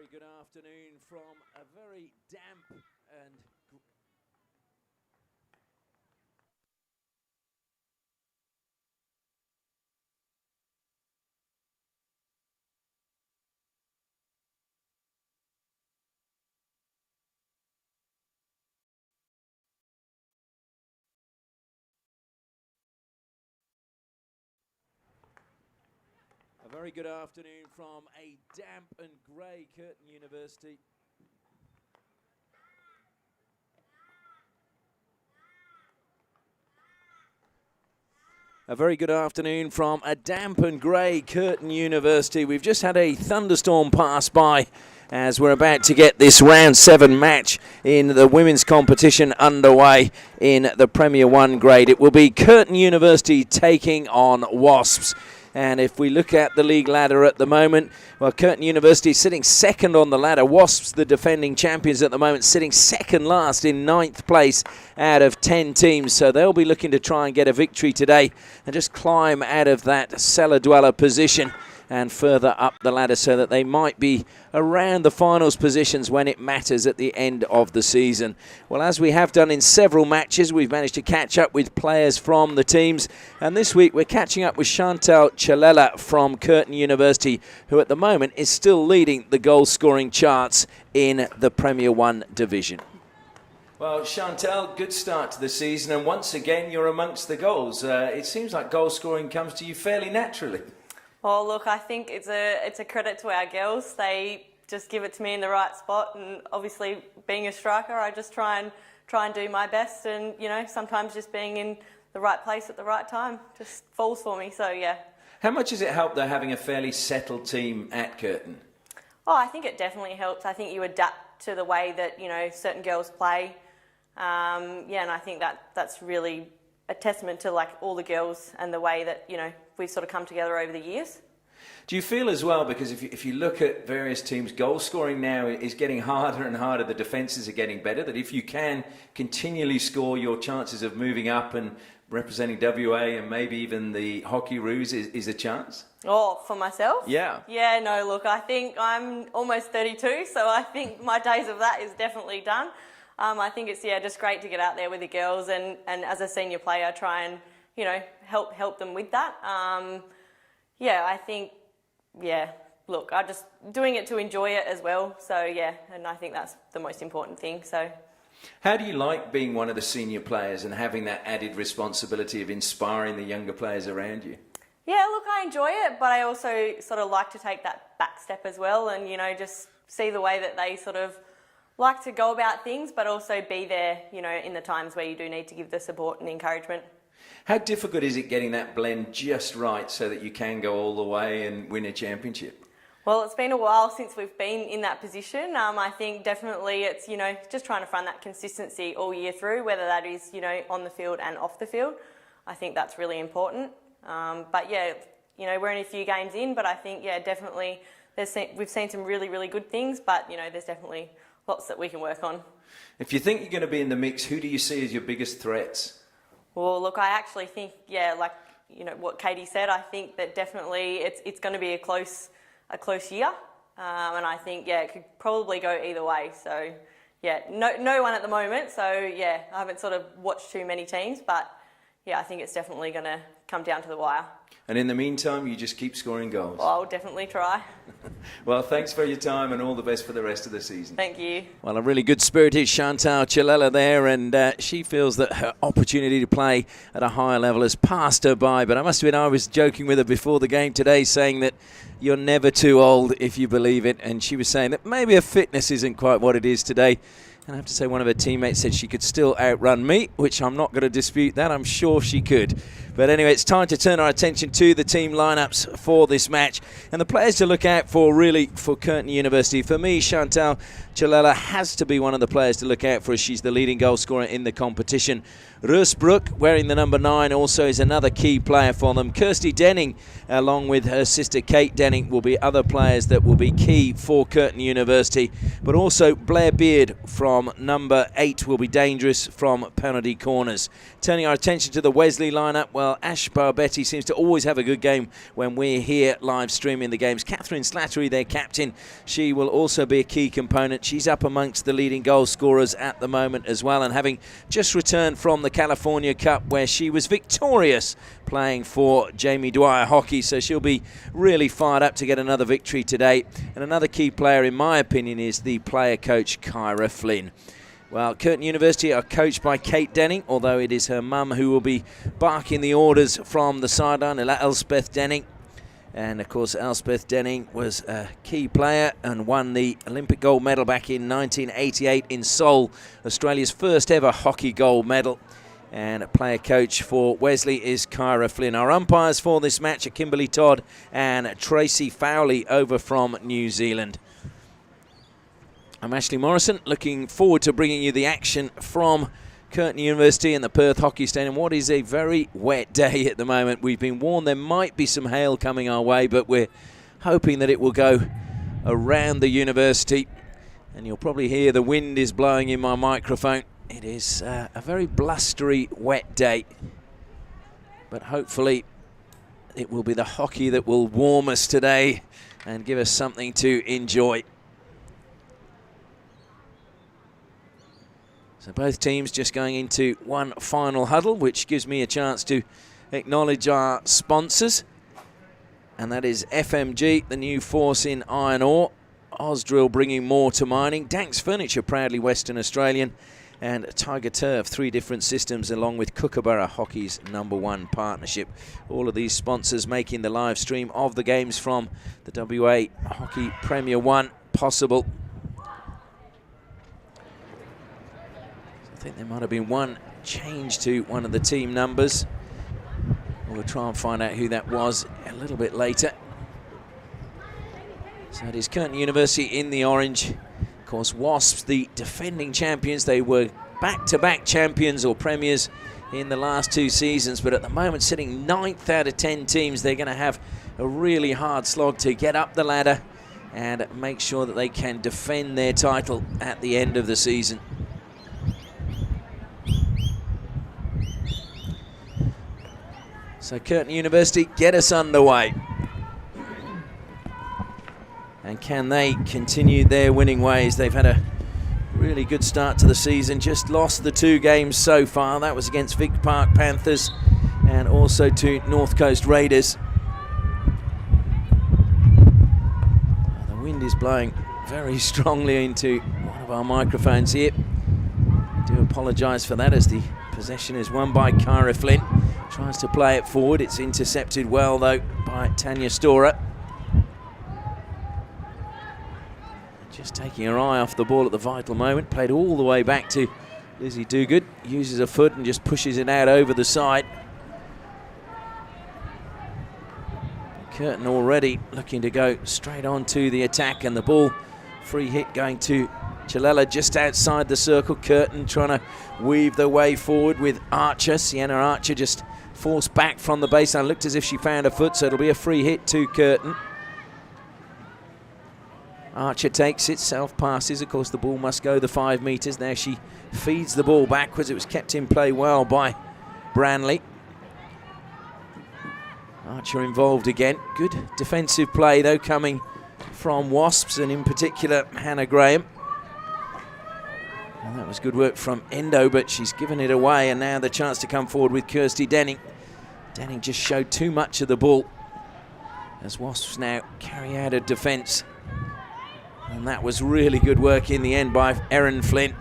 very good afternoon from a very damp and a very good afternoon from a damp and grey Curtin University. A very good afternoon from a damp and grey Curtin University. We've just had a thunderstorm pass by as we're about to get this round 7 match in the women's competition underway in the Premier 1 grade. It will be Curtin University taking on WASPS. And if we look at the league ladder at the moment, well, Curtin University sitting second on the ladder. WASPS, the defending champions at the moment, sitting second last in 9th place out of 10 teams. So they'll be looking to try and get a victory today and just climb out of that cellar dweller position and further up the ladder so that they might be around the finals positions when it matters at the end of the season. Well, as we have done in several matches, we've managed to catch up with players from the teams. And this week we're catching up with Chantal Chalela from Curtin University, who at the moment is still leading the goal-scoring charts in the Premier 1 division. Well, Chantal, good start to the season, and once again you're amongst the goals. It seems like goal-scoring comes to you fairly naturally. Oh, look, I think it's a credit to our girls. They just give it to me in the right spot, and obviously being a striker, I just try and do my best, and you know, sometimes just being in the right place at the right time just falls for me. So yeah. How much has it helped though having a fairly settled team at Curtin? Oh, I think it definitely helps. I think you adapt to the way that, you know, certain girls play. Yeah, and I think that's really a testament to like all the girls and the way that, you know, we've sort of come together over the years. Do you feel as well, because if you look at various teams, goal scoring now is getting harder and harder, the defences are getting better, that if you can continually score, your chances of moving up and representing WA and maybe even the Hockey Roos is a chance? Oh, for myself? Yeah. Yeah, no, look, I think I'm almost 32, so I think my days of that is definitely done. I think it's, yeah, just great to get out there with the girls and as a senior player try and, you know, help them with that. Yeah, I think, yeah, look, I just doing it to enjoy it as well. So, yeah, and I think that's the most important thing. So, how do you like being one of the senior players and having that added responsibility of inspiring the younger players around you? Yeah, look, I enjoy it, but I also sort of like to take that back step as well and, you know, just see the way that they sort of like to go about things, but also be there, you know, in the times where you do need to give the support and encouragement. How difficult is it getting that blend just right so that you can go all the way and win a championship? Well, it's been a while since we've been in that position. I think definitely it's, you know, just trying to find that consistency all year through, whether that is, you know, on the field and off the field. I think that's really important. But yeah, you know, we're only a few games in, but I think, yeah, definitely we've seen some really, really good things, but, you know, there's definitely lots that we can work on. If you think you're going to be in the mix, who do you see as your biggest threats? Well, look, I actually think, yeah, like, you know, what Katie said, I think that definitely it's going to be a close year. And I think, yeah, it could probably go either way. So, yeah, no one at the moment. So, yeah, I haven't sort of watched too many teams, but, yeah, I think it's definitely going to come down to the wire. And in the meantime, you just keep scoring goals. Well, I'll definitely try. Well, thanks for your time and all the best for the rest of the season. Thank you. Well, a really good-spirited Chantal Chalela there, and she feels that her opportunity to play at a higher level has passed her by. But I must admit, I was joking with her before the game today, saying that you're never too old if you believe it. And she was saying that maybe her fitness isn't quite what it is today. And I have to say, one of her teammates said she could still outrun me, which I'm not going to dispute that. I'm sure she could. But anyway, it's time to turn our attention to the team lineups for this match. And the players to look out for, really, for Curtin University. For me, Chantal Chalela has to be one of the players to look out for, as she's the leading goal scorer in the competition. Roosbroek, wearing the number 9, also is another key player for them. Kirsty Denning, along with her sister Kate Denning, will be other players that will be key for Curtin University. But also Blair Beard from number 8 will be dangerous from penalty corners. Turning our attention to the Wesley lineup, well, Well, Ash Barbetti seems to always have a good game when we're here live streaming the games. Catherine Slattery, their captain, she will also be a key component. She's up amongst the leading goal scorers at the moment as well, and having just returned from the California Cup where she was victorious playing for Jamie Dwyer Hockey, so she'll be really fired up to get another victory today. And another key player, in my opinion, is the player coach Kyra Flynn. Well, Curtin University are coached by Kate Denning, although it is her mum who will be barking the orders from the sideline, Elspeth Denning. And, of course, Elspeth Denning was a key player and won the Olympic gold medal back in 1988 in Seoul, Australia's first ever hockey gold medal. And a player coach for Wesley is Kyra Flynn. Our umpires for this match are Kimberly Todd and Tracy Fowley over from New Zealand. I'm Ashley Morrison, looking forward to bringing you the action from Curtin University and the Perth Hockey Stadium. What is a very wet day at the moment. We've been warned there might be some hail coming our way, but we're hoping that it will go around the university. And you'll probably hear the wind is blowing in my microphone. It is a very blustery, wet day. But hopefully it will be the hockey that will warm us today and give us something to enjoy. So both teams just going into one final huddle, which gives me a chance to acknowledge our sponsors. And that is FMG, the new force in iron ore. Ausdrill bringing more to mining. Danks Furniture, proudly Western Australian. And Tiger Turf, 3 different systems, along with Kookaburra Hockey's #1 partnership. All of these sponsors making the live stream of the games from the WA Hockey Premier 1 possible. I think there might have been one change to one of the team numbers. We'll try and find out who that was a little bit later. So it is Curtin University in the orange. Of course, Wasps, the defending champions. They were back-to-back champions or premiers in the last 2 seasons, but at the moment sitting 9th out of 10 teams. They're going to have a really hard slog to get up the ladder and make sure that they can defend their title at the end of the season. So Curtin University get us underway. And can they continue their winning ways? They've had a really good start to the season. Just lost the 2 games so far. That was against Vic Park Panthers and also to North Coast Raiders. The wind is blowing very strongly into one of our microphones here. I do apologise for that as the possession is won by Kyra Flynn. Tries to play it forward. It's intercepted well though by Tanya Storer. Just taking her eye off the ball at the vital moment. Played all the way back to Lizzie Duguid. Uses a foot and just pushes it out over the side. Curtin already looking to go straight on to the attack, and the ball free hit going to Chalella just outside the circle. Curtin trying to weave their way forward with Archer. Sienna Archer just forced back from the baseline. Looked as if she found a foot, so it'll be a free hit to Curtin. Archer takes it, self-passes. Of course, the ball must go the 5 metres. Now she feeds the ball backwards. It was kept in play well by Branley. Archer involved again. Good defensive play, though, coming from Wasps, and in particular, Hannah Graham. Well, that was good work from Endo, but she's given it away, and now the chance to come forward with Kirsty Denning. Denning just showed too much of the ball as Wasps now carry out a defence. And that was really good work in the end by Erin Flynn.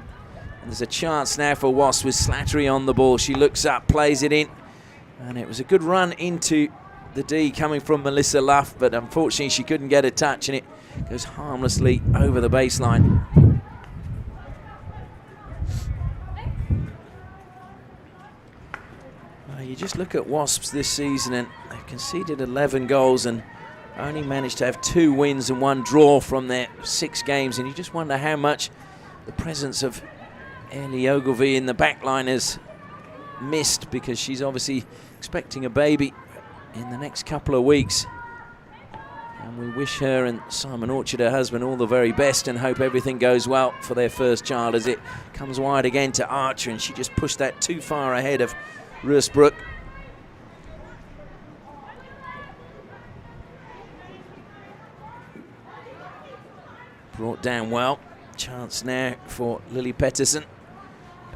And there's a chance now for Wasps with Slattery on the ball. She looks up, plays it in. And it was a good run into the D coming from Melissa Luff, but unfortunately she couldn't get a touch, and it goes harmlessly over the baseline. You just look at Wasps this season, and they've conceded 11 goals and only managed to have 2 wins and 1 draw from their 6 games, and you just wonder how much the presence of Ellie Ogilvie in the back line has missed, because she's obviously expecting a baby in the next couple of weeks. And we wish her and Simon Orchard, her husband, all the very best and hope everything goes well for their first child, as it comes wide again to Archer, and she just pushed that too far ahead of Rursbrook. brought down well. Chance now for Lily Pettersson.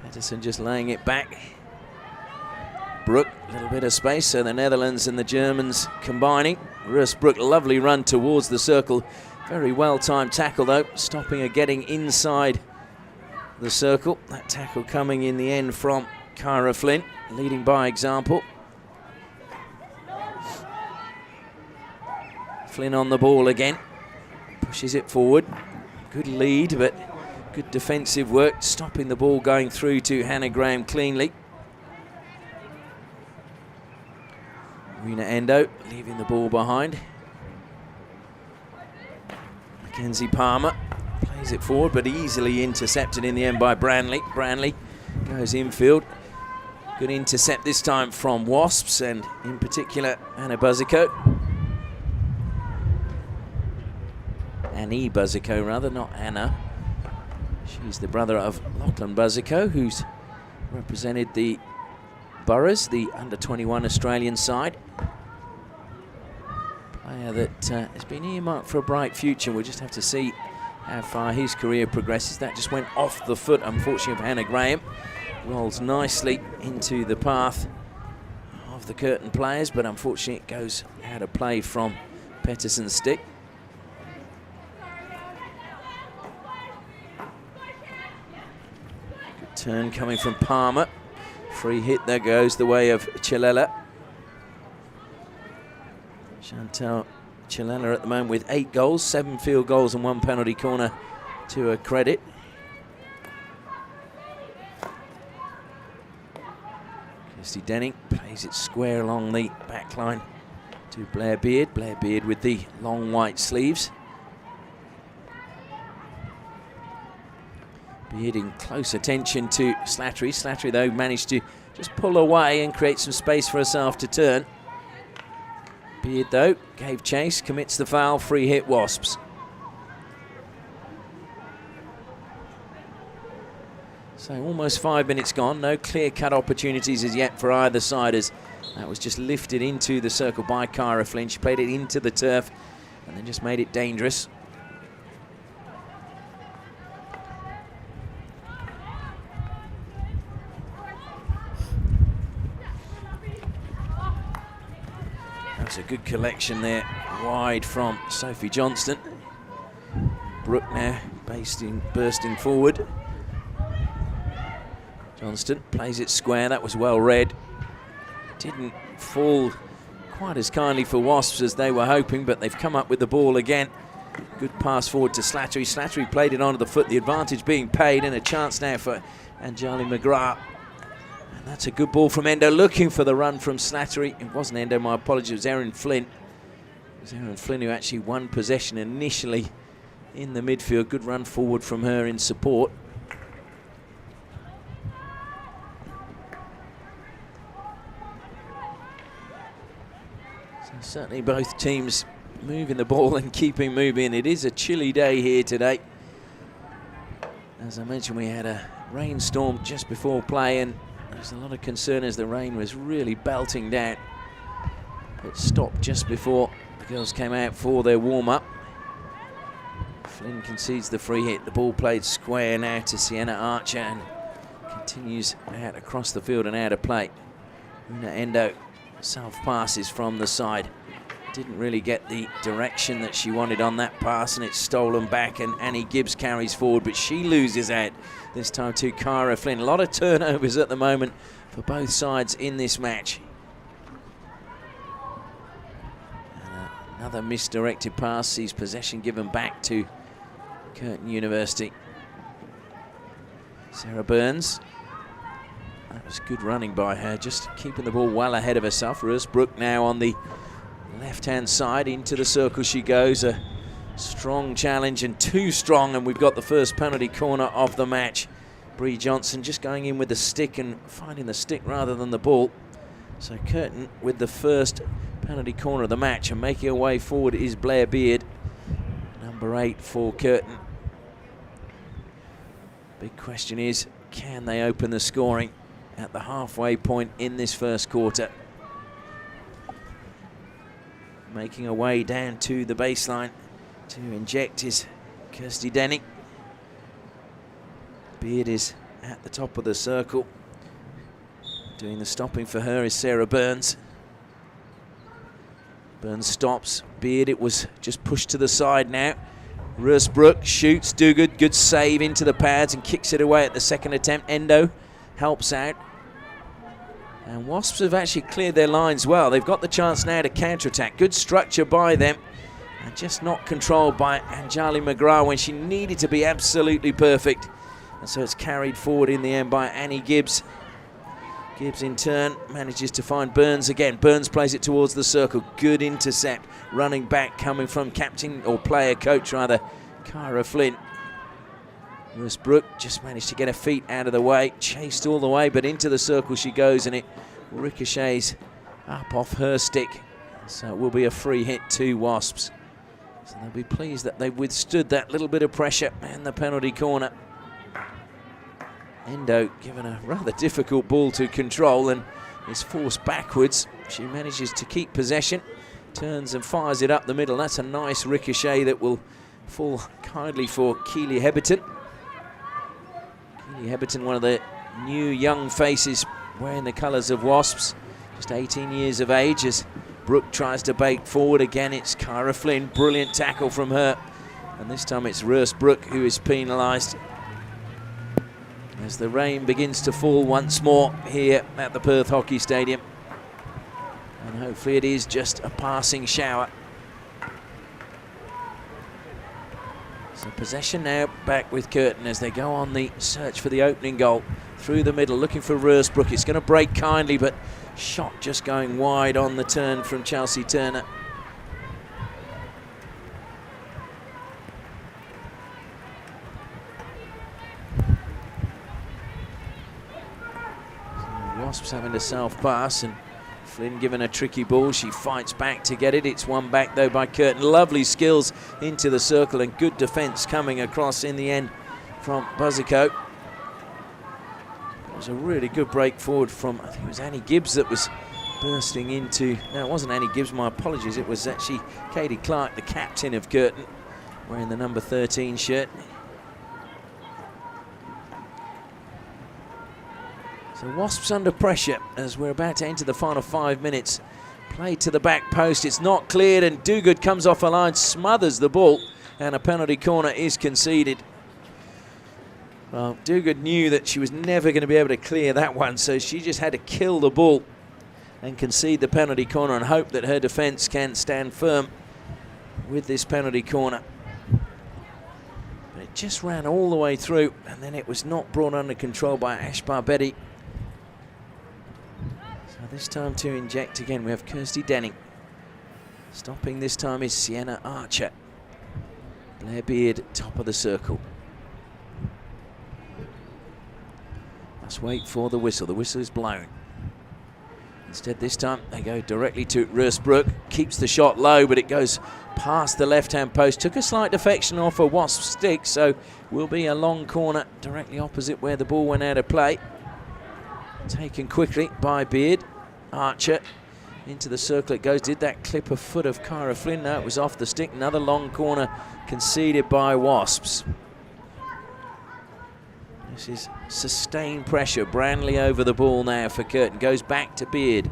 Pettersson just laying it back. Brook, a little bit of space, so the Netherlands and the Germans combining. Brook, lovely run towards the circle. Very well-timed tackle, though, stopping her getting inside the circle. That tackle coming in the end from Kyra Flynn, leading by example. Flynn on the ball again. Pushes it forward. Good lead, but good defensive work, stopping the ball going through to Hannah Graham cleanly. Rena Endo leaving the ball behind. Mackenzie Palmer plays it forward, but easily intercepted in the end by Branley. Branley goes infield. Good intercept this time from Wasps, and in particular Anna Buzico. Annie Buzico, rather, not Anna. She's the brother of Lachlan Buzico, who's represented the Boroughs, the under-21 Australian side. Player that has been earmarked for a bright future. We'll just have to see how far his career progresses. That just went off the foot, unfortunately, of Hannah Graham. Rolls nicely into the path of the Curtin players, but unfortunately it goes out of play from Pettersson's stick. Good turn coming from Palmer. Free hit, there goes the way of Chilela. Chantal Chilela at the moment with 8 goals, 7 field goals and 1 penalty corner to her credit. Kirsty Denning plays it square along the back line to Blair Beard. Blair Beard with the long white sleeves. Beard in close attention to Slattery. Slattery, though, managed to just pull away and create some space for herself to turn. Beard, though, gave chase, commits the foul, free hit Wasps. So almost 5 minutes gone, no clear-cut opportunities as yet for either side, as that was just lifted into the circle by Kyra Flynn. She played it into the turf and then just made it dangerous. That's a good collection there, wide from Sophie Johnston. Brook now bursting forward. Johnston plays it square, that was well read. Didn't fall quite as kindly for Wasps as they were hoping, but they've come up with the ball again. Good pass forward to Slattery. Slattery played it onto the foot, the advantage being paid, and a chance now for Anjali McGrath. And that's a good ball from Endo, looking for the run from Slattery. It wasn't Endo, my apologies, it was Erin Flynn. It was Erin Flynn who actually won possession initially in the midfield. Good run forward from her in support. So certainly both teams moving the ball and keeping moving. It is a chilly day here today. As I mentioned, we had a rainstorm just before play, and there's a lot of concern as the rain was really belting down. It stopped just before the girls came out for their warm-up. Flynn concedes the free hit. The ball played square now to Sienna Archer and continues out across the field and out of play. Una Endo self-passes from the side. Didn't really get the direction that she wanted on that pass, and it's stolen back, and Annie Gibbs carries forward, but she loses out this time to Kyra Flynn. A lot of turnovers at the moment for both sides in this match. And another misdirected pass sees possession given back to Curtin University. Sarah Burns. That was good running by her, just keeping the ball well ahead of herself. Brook now on the left-hand side, into the circle she goes. A strong challenge, and too strong, and we've got the first penalty corner of the match. Bree Johnson just going in with the stick and finding the stick rather than the ball. So Curtin with the first penalty corner of the match, and making her way forward is Blair Beard, number 8 for Curtin. Big question is, can they open the scoring at the halfway point in this first quarter? Making her way down to the baseline to inject is Kirsty Denning. Beard is at the top of the circle. Doing the stopping for her is Sarah Burns. Burns stops. Beard, it was just pushed to the side now. Rursbrook shoots. Duguid, good save into the pads and kicks it away at the second attempt. Endo helps out. And Wasps have actually cleared their lines well. They've got the chance now to counter-attack. Good structure by them. And just not controlled by Anjali McGrath when she needed to be absolutely perfect. And so it's carried forward in the end by Annie Gibbs. Gibbs in turn manages to find Burns again. Burns plays it towards the circle. Good intercept. Running back coming from captain or player coach rather, Kyra Flynn. Rursbrook just managed to get her feet out of the way. Chased all the way, but into the circle she goes and it ricochets up off her stick. So it will be a free hit to Wasps. So they'll be pleased that they've withstood that little bit of pressure and the penalty corner. Endo given a rather difficult ball to control and is forced backwards. She manages to keep possession, turns and fires it up the middle. That's a nice ricochet that will fall kindly for Keely Heberton. Keely Heberton, one of the new young faces wearing the colours of Wasps, just 18 years of age as Brooke tries to bake forward again. It's Kyra Flynn, brilliant tackle from her. And this time it's Rursbrook who is penalised. As the rain begins to fall once more here at the Perth Hockey Stadium. And hopefully it is just a passing shower. So possession now back with Curtin as they go on the search for the opening goal. Through the middle, looking for Rursbrook. It's going to break kindly, but shot just going wide on the turn from Chelsea Turner. Wasps having to self-pass and Flynn given a tricky ball. She fights back to get it. It's won back though by Curtin. Lovely skills into the circle and good defence coming across in the end from Buzzico. It was a really good break forward from, I think it was Annie Gibbs that was bursting into, no it wasn't Annie Gibbs, my apologies. It was actually Katie Clark, the captain of Curtin, wearing the number 13 shirt. So Wasps under pressure as we're about to enter the final 5 minutes. Played to the back post, it's not cleared and Duguid comes off a line, smothers the ball and a penalty corner is conceded. Well, Duguid knew that she was never going to be able to clear that one, so she just had to kill the ball and concede the penalty corner and hope that her defence can stand firm with this penalty corner. But it just ran all the way through and then it was not brought under control by Ash Barbetti. This time to inject again, we have Kirsty Denning. Stopping this time is Sienna Archer. Blair Beard, top of the circle. Let's wait for the whistle. The whistle is blown. Instead this time they go directly to Rursbrook. Keeps the shot low, but it goes past the left-hand post. Took a slight deflection off a Wasp stick, so will be a long corner directly opposite where the ball went out of play. Taken quickly by Beard. Archer into the circle it goes. Did that clip a foot of Kyra Flynn? No, it was off the stick. Another long corner conceded by Wasps. This is sustained pressure. Branley over the ball now for Curtin. Goes back to Beard.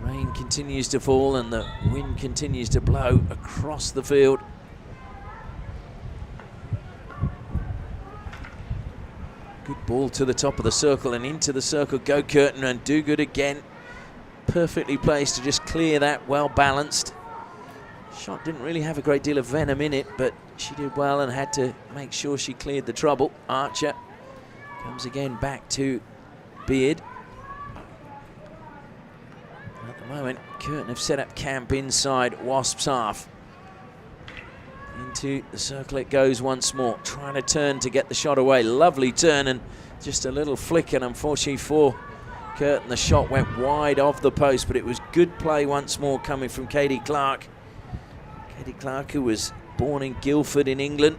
Rain continues to fall and the wind continues to blow across the field. Good ball to the top of the circle and into the circle go Curtin and Duguid again. Perfectly placed to just clear that, well balanced. Shot didn't really have a great deal of venom in it, but she did well and had to make sure she cleared the trouble. Archer comes again back to Beard. At the moment, Curtin have set up camp inside Wasps half. Into the circle it goes once more, trying to turn to get the shot away. Lovely turn and just a little flick, and unfortunately for Curtin the shot went wide off the post, but it was good play once more coming from Katie Clark. Katie Clark, who was born in Guildford in England,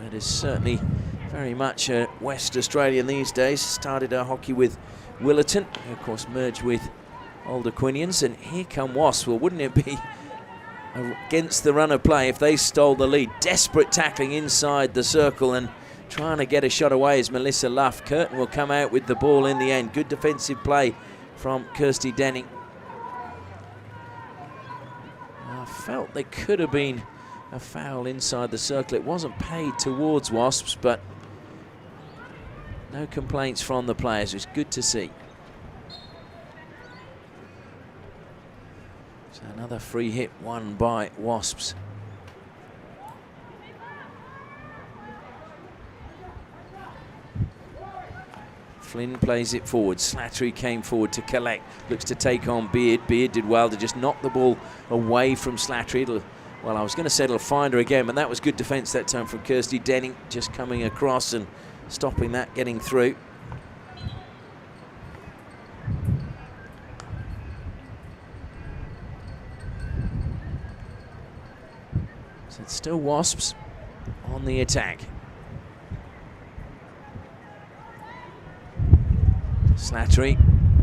but is certainly very much a West Australian these days. Started her hockey with Willerton, who of course merged with Older Quinians, and here come Wasps. Well, wouldn't it be against the run of play if they stole the lead? Desperate tackling inside the circle and trying to get a shot away is Melissa Luff. Curtin will come out with the ball in the end. Good defensive play from Kirsty Denning. I felt there could have been a foul inside the circle. It wasn't paid towards Wasps, but no complaints from the players. It was good to see. So another free hit won by Wasps. Flynn plays it forward. Slattery came forward to collect. Looks to take on Beard. Beard did well to just knock the ball away from Slattery. Well, I was going to say it'll find her again, but that was good defence that time from Kirsty Denning, just coming across and stopping that getting through. So it's still Wasps on the attack. Slattery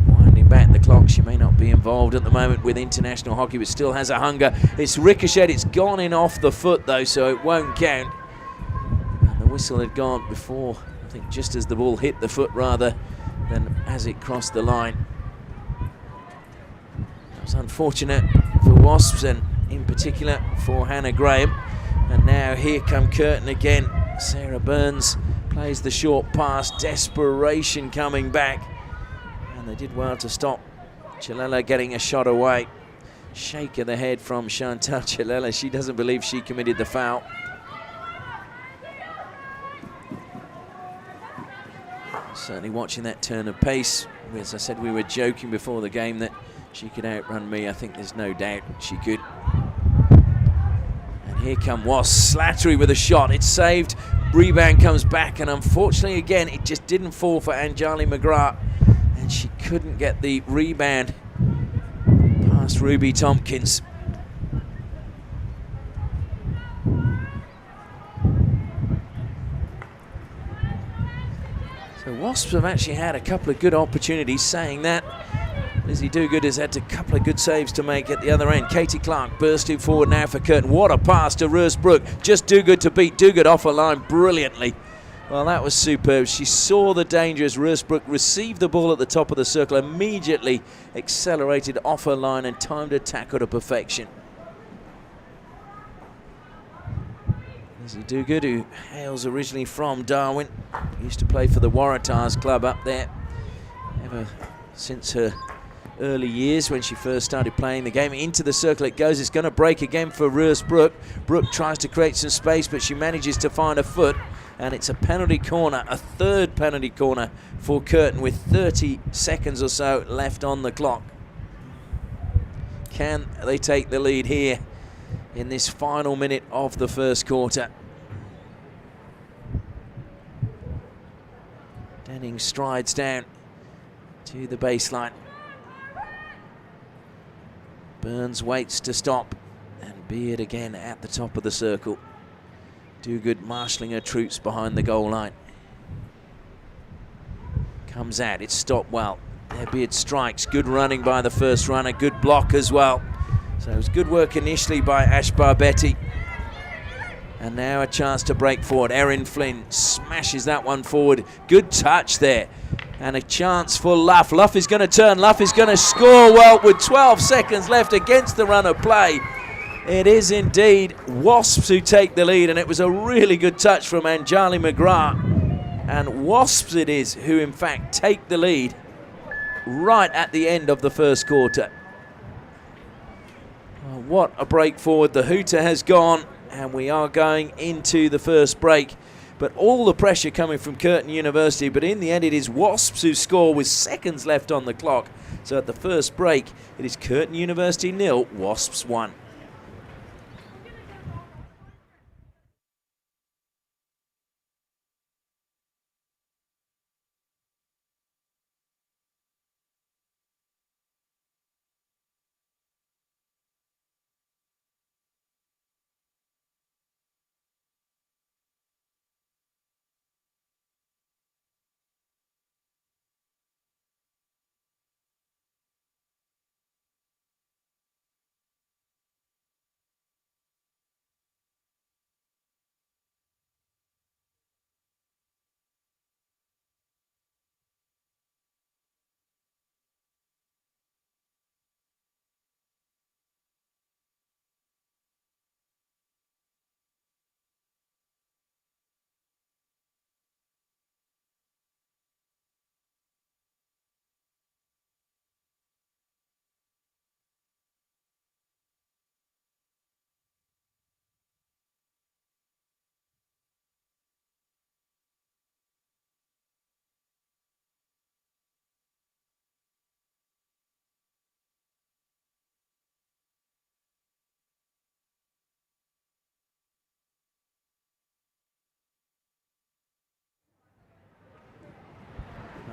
winding back the clock. She may not be involved at the moment with international hockey, but still has a hunger. It's ricocheted. It's gone in off the foot, though, so it won't count. And the whistle had gone before, I think just as the ball hit the foot rather than as it crossed the line. That was unfortunate for Wasps and in particular for Hannah Graham. And now here come Curtin again. Sarah Burns plays the short pass. Desperation coming back. They did well to stop Chilela getting a shot away. Shake of the head from Chantal Chilela. She doesn't believe she committed the foul. Certainly watching that turn of pace. As I said, we were joking before the game that she could outrun me. I think there's no doubt she could. And here come Wasps. Slattery with a shot. It's saved. Rebound comes back, and unfortunately again it just didn't fall for Anjali McGrath. And she couldn't get the rebound past Ruby Tompkins. So Wasps have actually had a couple of good opportunities. Saying that, Lizzie Dogood has had a couple of good saves to make at the other end. Katie Clark bursting forward now for Curtin. What a pass to Roosbrook. Just Dogood to beat Dogood off a line brilliantly. Well, that was superb. She saw the danger as Roosbrook received the ball at the top of the circle, immediately accelerated off her line and timed her tackle to perfection. Lizzie Dogood, who hails originally from Darwin, used to play for the Waratahs club up there ever since her early years when she first started playing the game. Into the circle it goes. It's going to break again for Roosbrook. Brooke tries to create some space, but she manages to find a foot. And it's a penalty corner, a third penalty corner for Curtin with 30 seconds or so left on the clock. Can they take the lead here in this final minute of the first quarter? Denning strides down to the baseline. Burns waits to stop, and Beard again at the top of the circle. Dogood marshalling her troops behind the goal line. Comes out, it's stopped well. There Beard strikes, good running by the first runner, good block as well. So it was good work initially by Ash Barbetti. And now a chance to break forward. Erin Flynn smashes that one forward. Good touch there. And a chance for Luff. Luff is going to turn, Luff is going to score. Well, with 12 seconds left against the run of play. It is indeed Wasps who take the lead, and it was a really good touch from Anjali McGrath. And Wasps it is who in fact take the lead right at the end of the first quarter. Well, what a break forward. The hooter has gone, and we are going into the first break. But all the pressure coming from Curtin University, but in the end it is Wasps who score with seconds left on the clock. So at the first break, it is Curtin University 0, Wasps 1.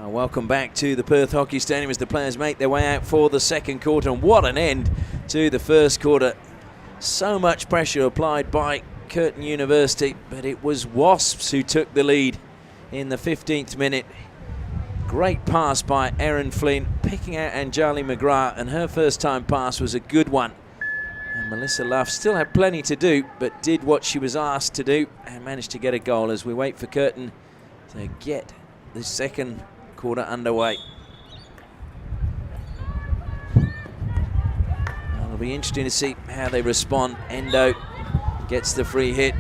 Welcome back to the Perth Hockey Stadium as the players make their way out for the second quarter. And what an end to the first quarter. So much pressure applied by Curtin University, but it was Wasps who took the lead in the 15th minute. Great pass by Erin Flynn, picking out Anjali McGrath, and her first time pass was a good one. And Melissa Luff still had plenty to do, but did what she was asked to do and managed to get a goal as we wait for Curtin to get the second quarter underway. It'll be interesting to see how they respond. Endo gets the free hit.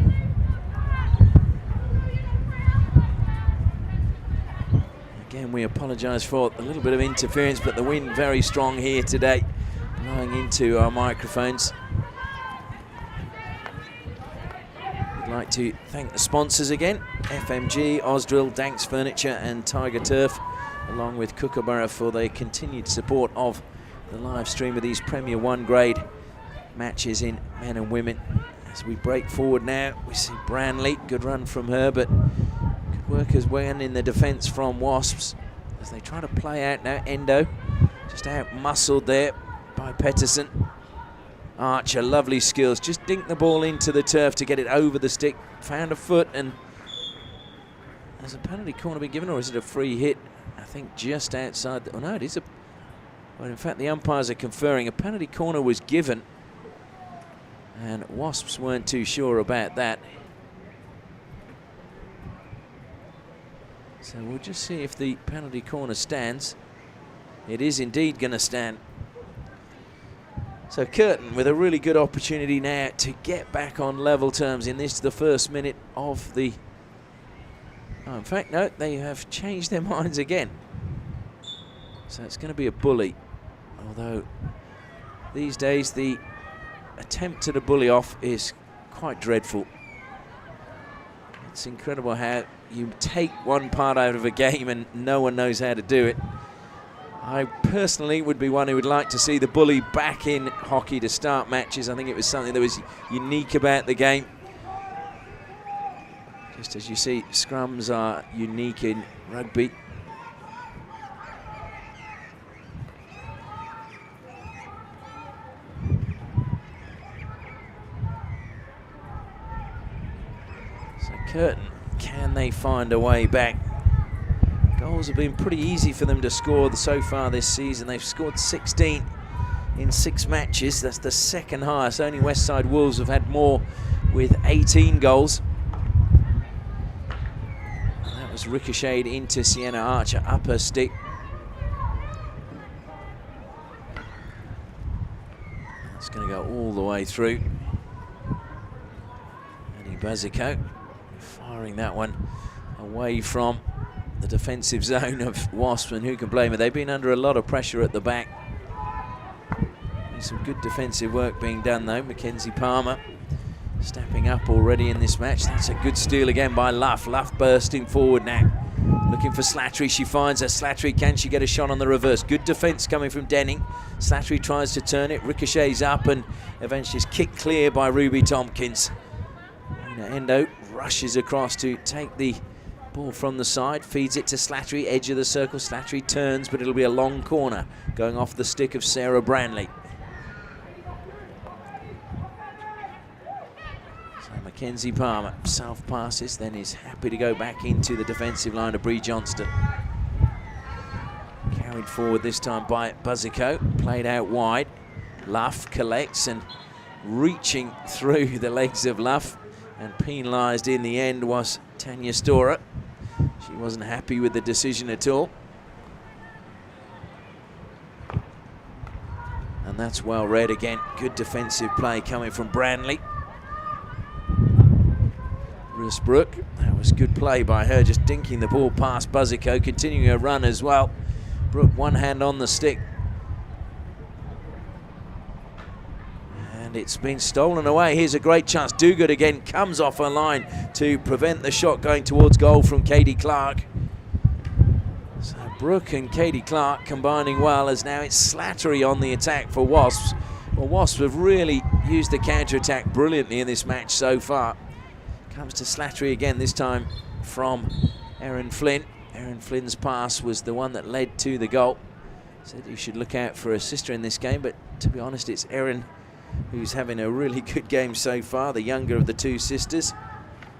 Again, we apologise for a little bit of interference, but the wind very strong here today, blowing into our microphones. I'd like to thank the sponsors again, FMG, Osdrill, Danks Furniture and Tiger Turf, along with Kookaburra for their continued support of the live stream of these Premier 1 grade matches in men and women. As we break forward now, we see Branley, good run from her, but good work as well in the defence from Wasps as they try to play out now. Endo just out-muscled there by Pettersson. Archer, lovely skills, just dinked the ball into the turf to get it over the stick, found a foot, and has a penalty corner been given, or is it a free hit? I think just outside, oh no, it is a, well, in fact the umpires are conferring, a penalty corner was given, and Wasps weren't too sure about that. So we'll just see if the penalty corner stands. It is indeed going to stand. So Curtin with a really good opportunity now to get back on level terms in this, the first minute of the... Oh, in fact, no, they have changed their minds again. So it's going to be a bully. Although these days the attempt at a bully off is quite dreadful. It's incredible how you take one part out of a game and no one knows how to do it. I personally would be one who would like to see the bully back in hockey to start matches. I think it was something that was unique about the game. Just as you see, scrums are unique in rugby. So Curtin, can they find a way back? Goals have been pretty easy for them to score so far this season. They've scored 16 in 6 matches. That's the second highest. Only Westside Wolves have had more with 18 goals. And that was ricocheted into Sienna Archer, up her stick. It's going to go all the way through. Annie Bazico firing that one away from the defensive zone of Wasps, and who can blame her? They've been under a lot of pressure at the back. There's some good defensive work being done though. Mackenzie Palmer stepping up already in this match. That's a good steal again by Luff. Luff bursting forward now. Looking for Slattery. She finds her. Slattery, can she get a shot on the reverse? Good defence coming from Denning. Slattery tries to turn it. Ricochets up and eventually is kicked clear by Ruby Tompkins. Endo rushes across to take the ball from the side, feeds it to Slattery, edge of the circle. Slattery turns, but it'll be a long corner going off the stick of Sarah Branley. So Mackenzie Palmer self passes, then is happy to go back into the defensive line of Bree Johnston. Carried forward this time by Bazico, played out wide. Luff collects and reaching through the legs of Luff, and penalised in the end was Tanya Storer. She wasn't happy with the decision at all. And that's well read again. Good defensive play coming from Branley. Rusbrook, that was good play by her, just dinking the ball past Bazico, continuing her run as well. Brooke, one hand on the stick. And it's been stolen away. Here's a great chance. Duguid again comes off her line to prevent the shot going towards goal from Katie Clark. So Brooke and Katie Clark combining well, as now it's Slattery on the attack for Wasps. Well, Wasps have really used the counter-attack brilliantly in this match so far. Comes to Slattery again, this time from Erin Flynn. Erin Flynn's pass was the one that led to the goal. Said you should look out for her sister in this game, but to be honest, it's Erin who's having a really good game so far. The younger of the two sisters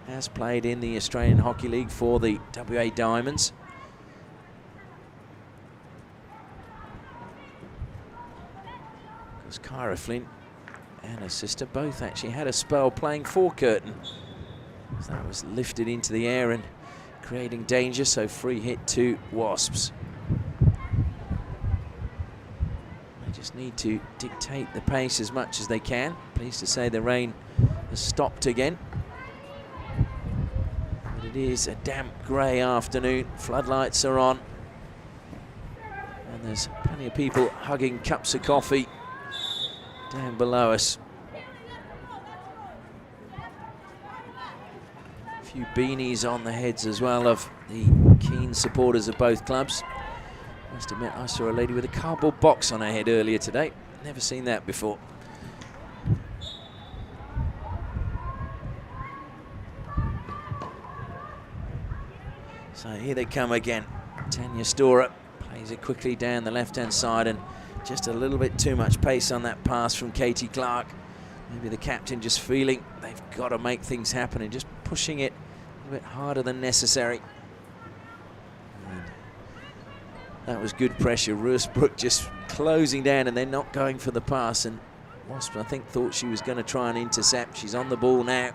has played in the Australian Hockey League for the WA Diamonds. Because Kyra Flynn and her sister both actually had a spell playing for Curtin. So that was lifted into the air and creating danger, so free hit to Wasps. They just need to dictate the pace as much as they can. Pleased to say the rain has stopped again. But it is a damp grey afternoon. Floodlights are on. And there's plenty of people hugging cups of coffee down below us. A few beanies on the heads as well of the keen supporters of both clubs. Must admit, I saw a lady with a cardboard box on her head earlier today. Never seen that before. So here they come again. Tanya Storer plays it quickly down the left-hand side, and just a little bit too much pace on that pass from Katie Clark. Maybe the captain just feeling they've got to make things happen and just pushing it a little bit harder than necessary. And that was good pressure. Rursbrook just closing down and then not going for the pass. And Wasp, I think, thought she was going to try and intercept. She's on the ball now.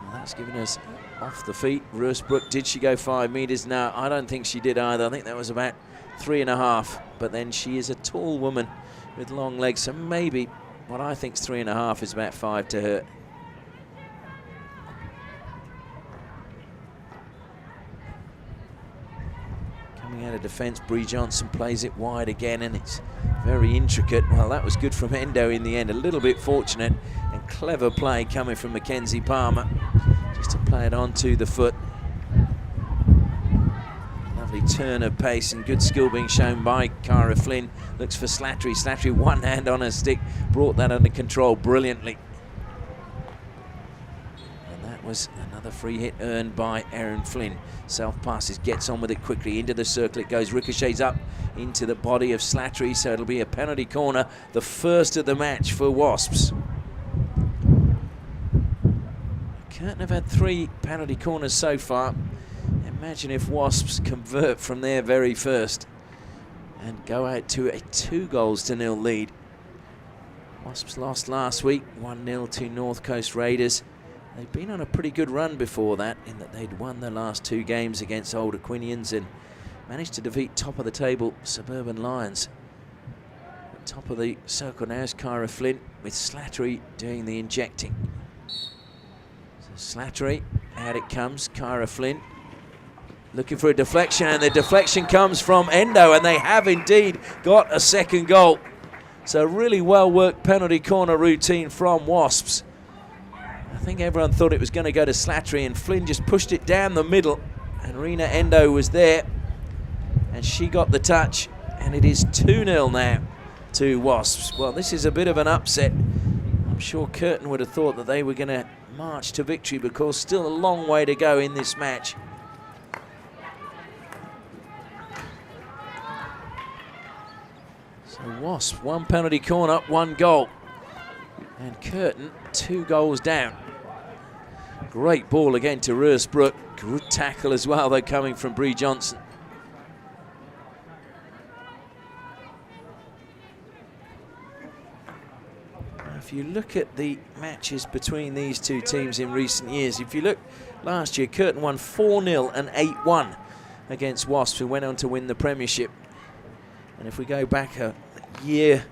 Well, that's given us off the feet. Rursbrook, did she go 5 meters? No, I don't think she did either. I think that was about 3.5. But then she is a tall woman with long legs, so maybe what I think is 3.5 is about 5 to her. Coming out of defence, Bree Johnson plays it wide again, and it's very intricate. Well, that was good from Endo in the end. A little bit fortunate and clever play coming from Mackenzie Palmer, just to play it onto the foot. Lovely turn of pace and good skill being shown by Kyra Flynn. Looks for Slattery. Slattery, one hand on her stick, brought that under control brilliantly. And that was another free hit earned by Erin Flynn. Self passes, gets on with it quickly into the circle. It goes, ricochets up into the body of Slattery, so it'll be a penalty corner, the first of the match for Wasps. Curtin have had 3 penalty corners so far. Imagine if Wasps convert from their very first and go out to a 2-0 lead. Wasps lost last week, 1-0 to North Coast Raiders. They'd been on a pretty good run before that, in that they'd won their last 2 games against Old Aquinians and managed to defeat top of the table Suburban Lions. At top of the circle now is Kyra Flynn, with Slattery doing the injecting. So Slattery, out it comes, Kyra Flynn looking for a deflection, and the deflection comes from Endo, and they have indeed got a second goal. So really well worked penalty corner routine from Wasps. I think everyone thought it was going to go to Slattery, and Flynn just pushed it down the middle, and Rena Endo was there and she got the touch, and it is 2-0 now to Wasps. Well, this is a bit of an upset. I'm sure Curtin would have thought that they were going to march to victory, because still a long way to go in this match. So Wasp, 1 penalty corner, 1 goal. And Curtin, 2 goals down. Great ball again to Rursbrook. Good tackle as well, though, coming from Bree Johnson. Now, if you look at the matches between these two teams in recent years, if you look last year, Curtin won 4-0 and 8-1 against Wasps, who went on to win the Premiership. And if we go back a year,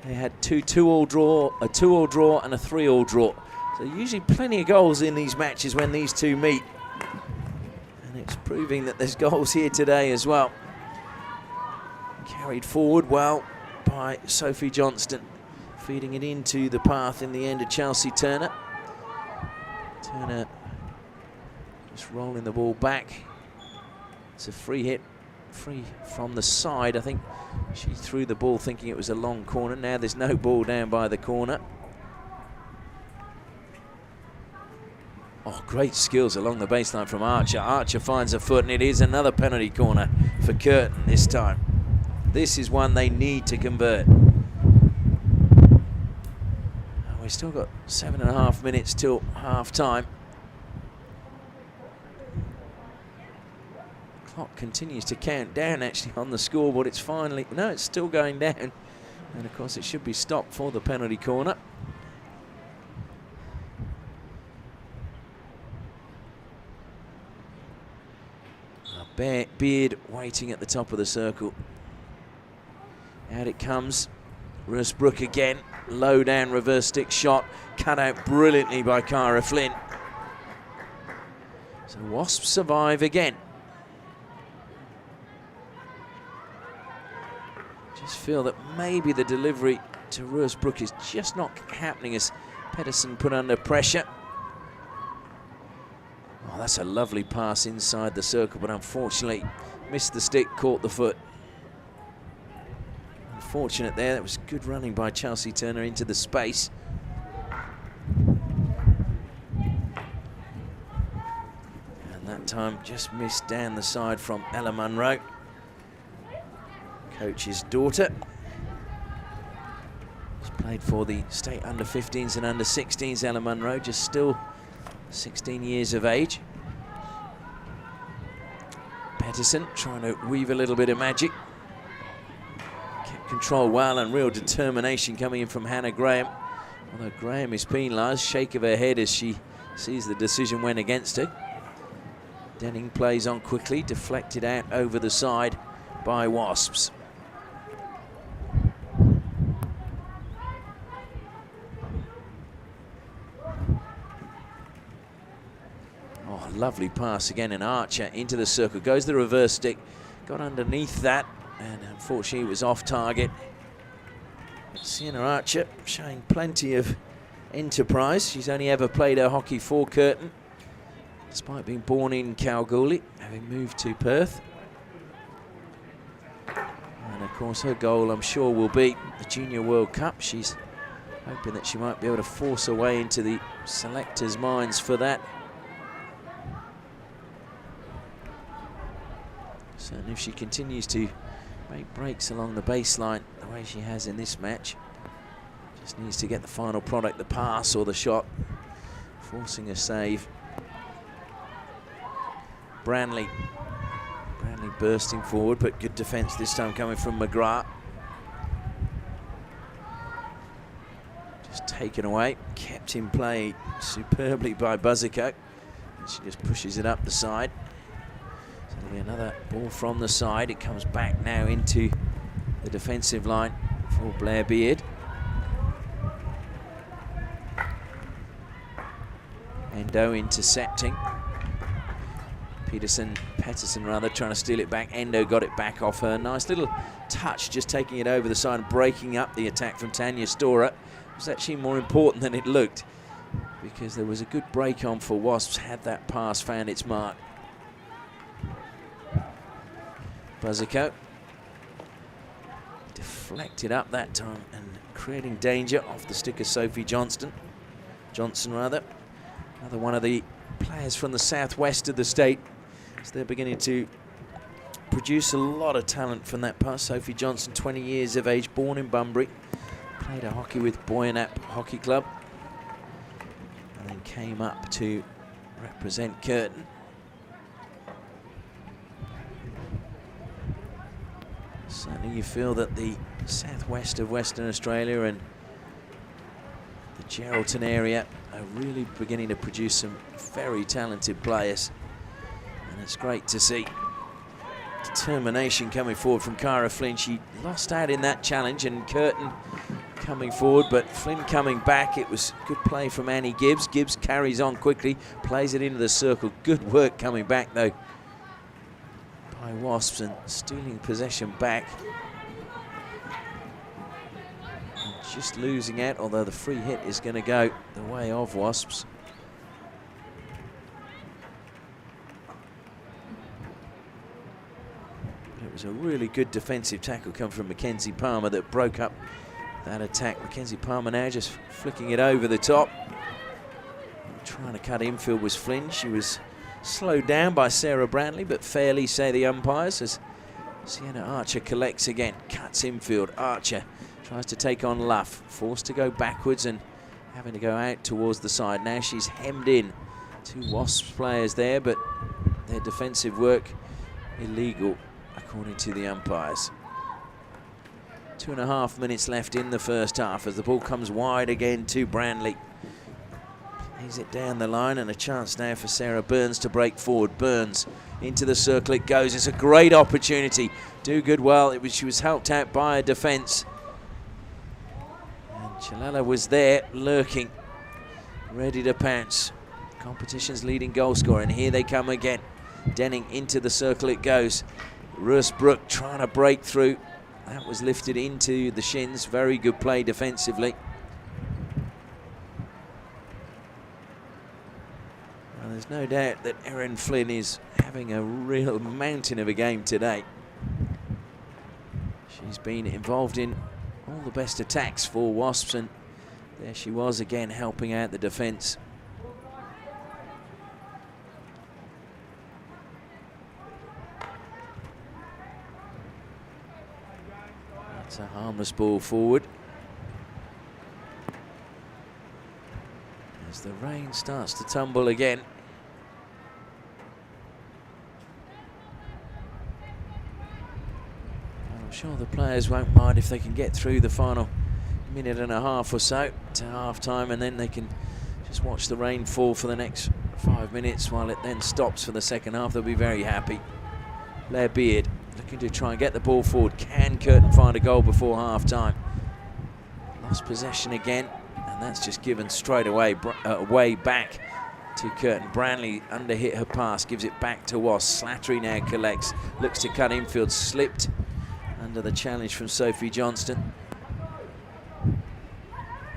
they had 2-2-all draw, a 2-all draw and a 3-all draw. So usually plenty of goals in these matches when these two meet. And it's proving that there's goals here today as well. Carried forward well by Sophie Johnston, feeding it into the path in the end of Chelsea Turner. Turner just rolling the ball back. It's a free hit. Free from the side. I think she threw the ball thinking it was a long corner. Now there's no ball down by the corner. Oh, great skills along the baseline from Archer. Archer finds a foot, and it is another penalty corner for Curtin this time. This is one they need to convert. We've still got 7.5 minutes till half time. Clock continues to count down actually on the scoreboard. It's finally, no, it's still going down. And of course it should be stopped for the penalty corner. Beard waiting at the top of the circle. Out it comes. Russbrook again. Low down reverse stick shot. Cut out brilliantly by Cara Flynn. So Wasps survive again. Just feel that maybe the delivery to Russbrook is just not happening as Pedersen put under pressure. Oh, that's a lovely pass inside the circle, but unfortunately missed the stick, caught the foot. Unfortunate there, that was good running by Chelsea Turner into the space. And that time just missed down the side from Ella Munro, coach's daughter. She's played for the state under-15s and under-16s, Ella Munro, just still 16 years of age. Pedersen trying to weave a little bit of magic. Kept control well, and real determination coming in from Hannah Graham. Although Graham is penalised, shake of her head as she sees the decision went against her. Denning plays on quickly, deflected out over the side by Wasps. Lovely pass again, and Archer into the circle, goes the reverse stick, got underneath that, and unfortunately it was off target. Sienna Archer showing plenty of enterprise. She's only ever played her hockey for Curtin, despite being born in Kalgoorlie, having moved to Perth. And of course her goal, I'm sure, will be the Junior World Cup. She's hoping that she might be able to force her way into the selectors' minds for that. Certainly if she continues to make breaks along the baseline the way she has in this match, just needs to get the final product, the pass or the shot, forcing a save. Branley bursting forward, but good defence this time coming from McGrath. Just taken away, kept in play superbly by Buzzico. And she just pushes it up the side. Another ball from the side. It comes back now into the defensive line for Blair Beard. Endo intercepting. Pedersen rather, trying to steal it back. Endo got it back off her. Nice little touch, just taking it over the side and breaking up the attack from Tanya Storer. It was actually more important than it looked, because there was a good break on for Wasps had that pass found its mark. Buzzico deflected up that time and creating danger off the stick of Sophie Johnson. Another one of the players from the southwest of the state. So they're beginning to produce a lot of talent from that pass. Sophie Johnson, 20 years of age, born in Bunbury, played a hockey with Boyanap Hockey Club, and then came up to represent Curtin. Certainly you feel that the southwest of Western Australia and the Geraldton area are really beginning to produce some very talented players, and it's great to see. Determination coming forward from Cara Flynn. She lost out in that challenge, and Curtin coming forward, but Flynn coming back. It was good play from Annie Gibbs. Gibbs carries on quickly, plays it into the circle. Good work coming back though by Wasps, and stealing possession back. And just losing out, although the free hit is going to go the way of Wasps. But it was a really good defensive tackle come from Mackenzie Palmer that broke up that attack. Mackenzie Palmer now just flicking it over the top, trying to cut infield was Flynn. She was slowed down by Sarah Brantley, but fairly, say the umpires, as Sienna Archer collects again, cuts infield. Archer tries to take on Luff, forced to go backwards and having to go out towards the side. Now she's hemmed in. 2 Wasps players there, but their defensive work illegal, according to the umpires. 2.5 minutes left in the first half as the ball comes wide again to Brantley. Plays it down the line, and a chance now for Sarah Burns to break forward. Burns into the circle it goes. It's a great opportunity. Do good well. She was helped out by a defence. And Chalala was there lurking, ready to pounce. Competition's leading goal scorer, and here they come again. Denning into the circle it goes. Rursbrook trying to break through. That was lifted into the shins. Very good play defensively. Well, there's no doubt that Erin Flynn is having a real mountain of a game today. She's been involved in all the best attacks for Wasps, and there she was again helping out the defence. It's a harmless ball forward. As the rain starts to tumble again. I'm sure the players won't mind if they can get through the final minute and a half or so to half time, and then they can just watch the rain fall for the next 5 minutes while it then stops for the second half. They'll be very happy. Blair Beard looking to try and get the ball forward. Can Curtin find a goal before half time? Lost possession again, and that's just given straight away way back to Curtin. Brantley underhit her pass, gives it back to Wasps. Slattery now collects, looks to cut infield, slipped under the challenge from Sophie Johnston.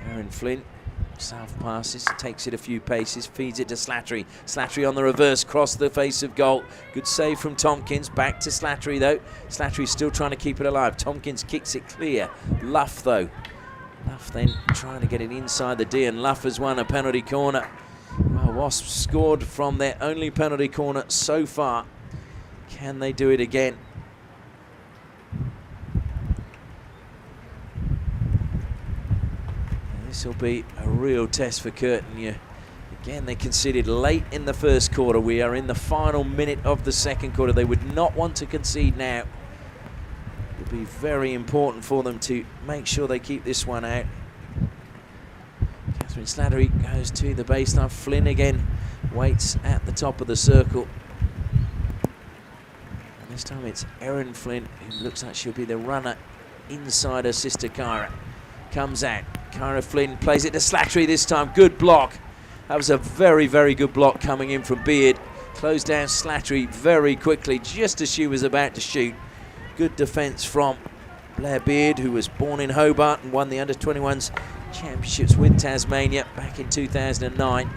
Erin Flynn south passes, takes it a few paces, feeds it to Slattery. Slattery on the reverse, cross the face of goal. Good save from Tompkins, back to Slattery though. Slattery's still trying to keep it alive. Tompkins kicks it clear. Luff though. Luff then trying to get it inside the D, and Luff has won a penalty corner. Well, Wasps scored from their only penalty corner so far. Can they do it again? This will be a real test for Curtin. Again, they conceded late in the first quarter. We are in the final minute of the second quarter. They would not want to concede now. It would be very important for them to make sure they keep this one out. Catherine Slattery goes to the baseline. Flynn again waits at the top of the circle. And this time it's Erin Flynn, who looks like she'll be the runner inside her sister Kyra. Comes out. Kyra Flynn plays it to Slattery this time. Good block. That was a very, very good block coming in from Beard. Closed down Slattery very quickly, just as she was about to shoot. Good defence from Blair Beard, who was born in Hobart and won the Under-21s Championships with Tasmania back in 2009.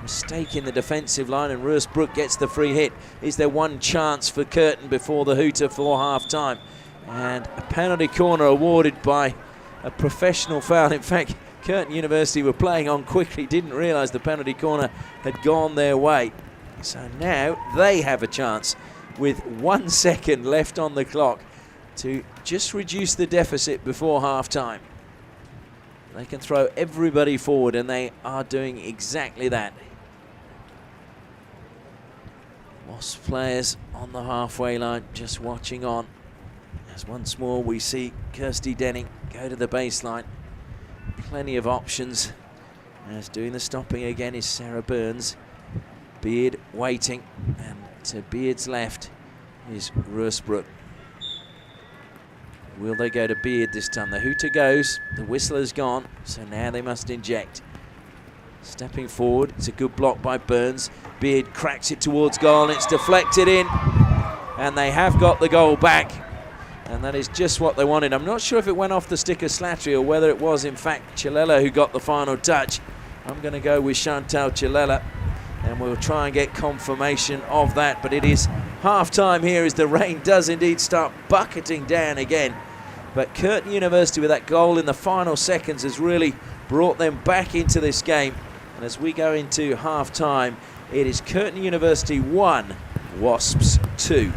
Mistake in the defensive line, and Rursbrook gets the free hit. Is there one chance for Curtin before the hooter for half-time? And a penalty corner awarded by a professional foul. In fact, Curtin University were playing on quickly, didn't realise the penalty corner had gone their way. So now they have a chance with 1 second left on the clock to just reduce the deficit before half-time. They can throw everybody forward, and they are doing exactly that. Wasps players on the halfway line just watching on. As once more we see Kirsty Denning go to the baseline. Plenty of options. As doing the stopping again is Sarah Burns. Beard waiting, and to Beard's left is Rursbrook. Will they go to Beard this time? The hooter goes, the whistle has gone, so now they must inject. Stepping forward, it's a good block by Burns. Beard cracks it towards goal, and it's deflected in, and they have got the goal back. And that is just what they wanted. I'm not sure if it went off the stick of Slattery or whether it was, in fact, Chalala who got the final touch. I'm going to go with Chantal Chalala, and we'll try and get confirmation of that. But it is half-time here as the rain does indeed start bucketing down again. But Curtin University, with that goal in the final seconds, has really brought them back into this game. And And as we go into half-time, it is Curtin University 1, Wasps 2.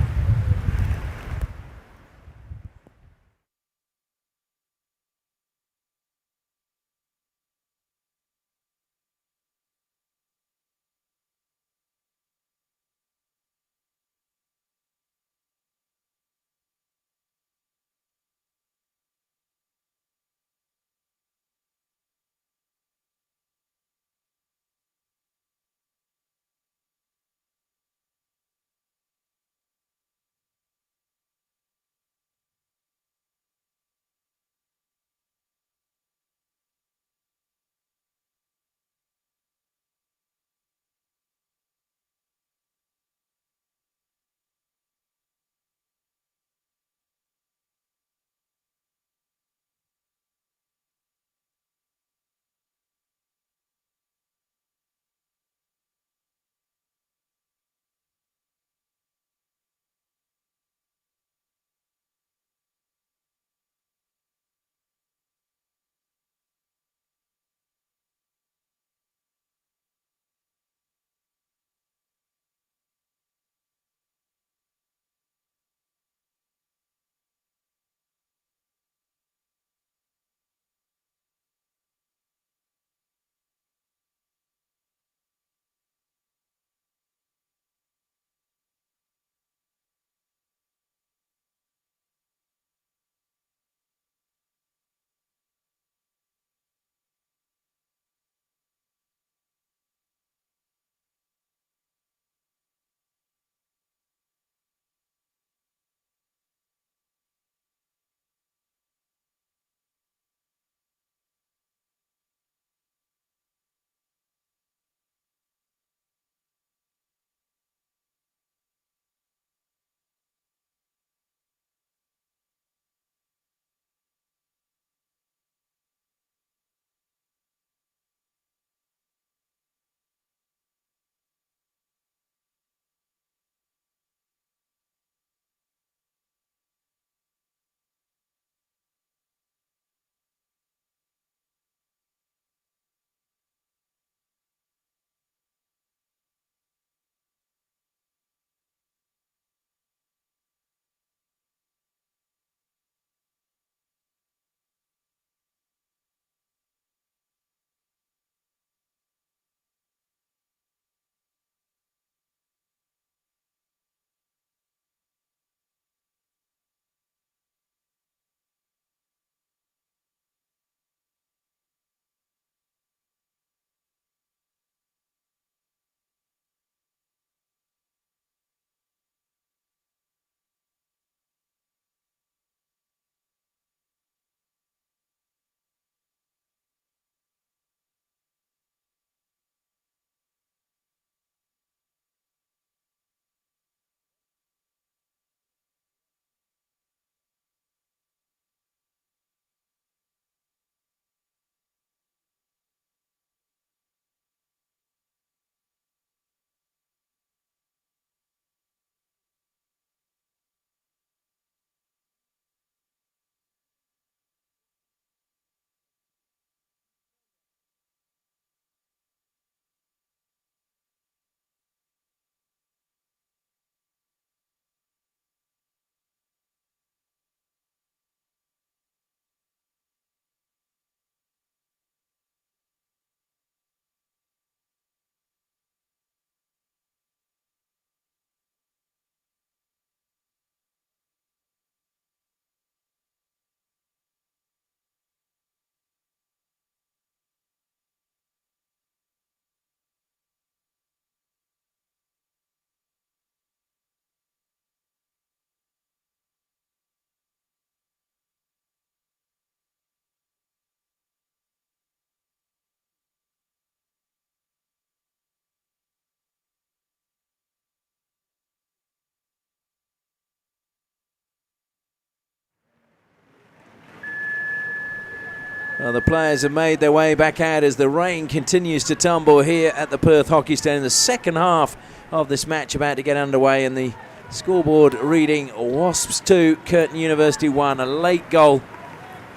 Well, the players have made their way back out as the rain continues to tumble here at the Perth Hockey Stand in the second half of this match about to get underway, and the scoreboard reading Wasps 2, Curtin University 1. A late goal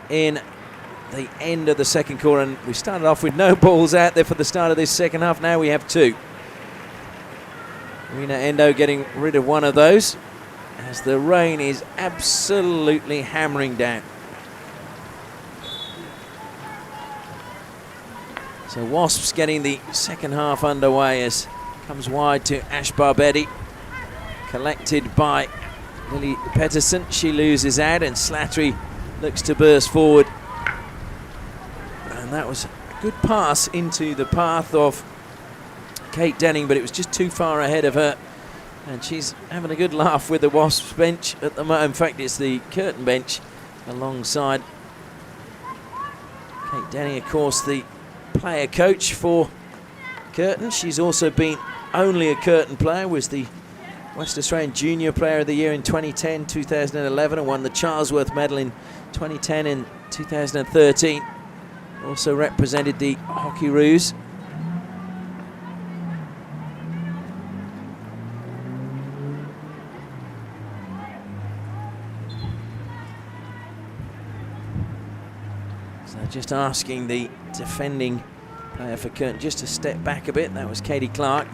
in the end of the second quarter, and we started off with no balls out there for the start of this second half. Now we have 2. Rina Endo getting rid of one of those as the rain is absolutely hammering down. So Wasps getting the second half underway as comes wide to Ash Barbetti. Collected by Lily Petterson. She loses out and Slattery looks to burst forward. And that was a good pass into the path of Kate Denning, but it was just too far ahead of her. And she's having a good laugh with the Wasps bench at the moment. In fact, it's the Curtin bench alongside Kate Denning, of course, the player coach for Curtin. She's also been only a Curtin player, was the West Australian Junior Player of the Year in 2010, 2011, and won the Charlesworth Medal in 2010 and 2013. Also represented the Hockeyroos. So just asking the defending player for Curtin just to step back a bit. That was Katie Clark.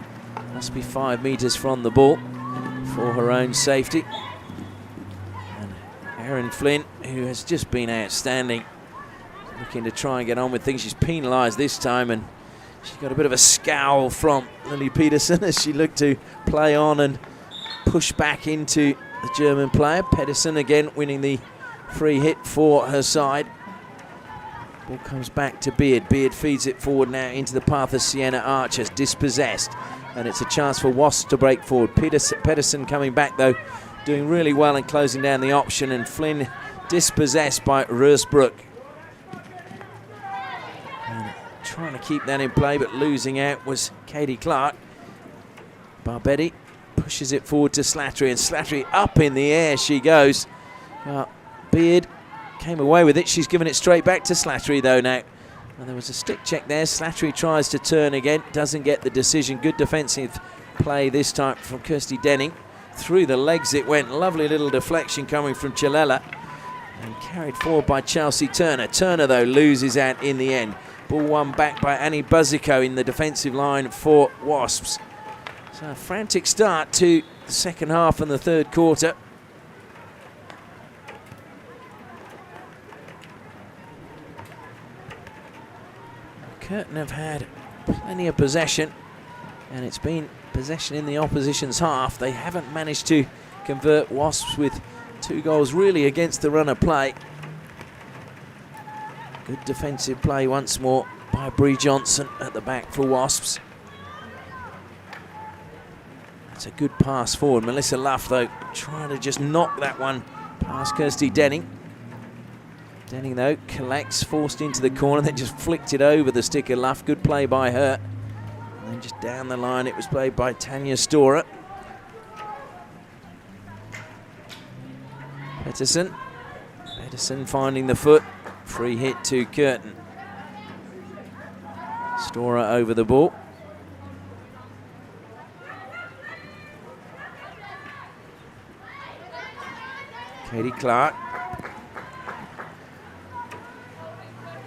Must be 5 metres from the ball for her own safety. And Erin Flynn, who has just been outstanding, looking to try and get on with things. She's penalised this time, and she got a bit of a scowl from Lily Peterson as she looked to play on and push back into the German player. Pedersen again winning the free hit for her side. Ball comes back to Beard. Beard feeds it forward now into the path of Sienna Archer, dispossessed. And it's a chance for Wasps to break forward. Pedersen coming back though, doing really well and closing down the option. And Flynn dispossessed by Rursbrook. And trying to keep that in play, but losing out was Katie Clark. Barbetti pushes it forward to Slattery, and Slattery up in the air she goes. Beard came away with it. She's given it straight back to Slattery though now. And there was a stick check there. Slattery tries to turn again, doesn't get the decision. Good defensive play this time from Kirsty Denning. Through the legs it went. Lovely little deflection coming from Chalella. And carried forward by Chelsea Turner. Turner though loses out in the end. Ball won back by Annie Buzzico in the defensive line for Wasps. So a frantic start to the second half and the third quarter. Curtin have had plenty of possession, and it's been possession in the opposition's half. They haven't managed to convert. Wasps with 2 goals really against the run of play. Good defensive play once more by Bree Johnson at the back for Wasps. That's a good pass forward. Melissa Luff though trying to just knock that one past Kirsty Denning. Denning though collects, forced into the corner, then just flicked it over the stick of Luff. Good play by her. And then just down the line it was played by Tanya Storer. Pedersen finding the foot. Free hit to Curtin. Storer over the ball. Katie Clark.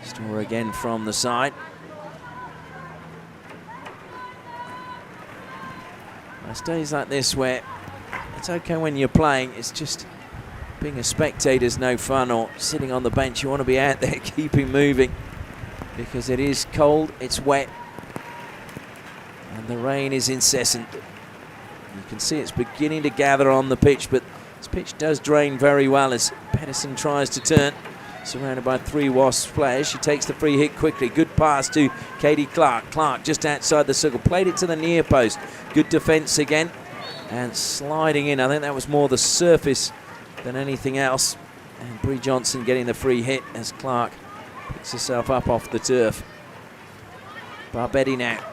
Storer again from the side. It's days like this where it's okay when you're playing, it's just being a spectator is no fun, or sitting on the bench. You want to be out there keeping moving because it is cold, it's wet, and the rain is incessant. You can see it's beginning to gather on the pitch, but this pitch does drain very well as Pedersen tries to turn. Surrounded by 3 Wasps players. She takes the free hit quickly. Good pass to Katie Clark. Clark just outside the circle. Played it to the near post. Good defence again. And sliding in. I think that was more the surface than anything else. And Bree Johnson getting the free hit as Clark picks herself up off the turf. Barbetti now.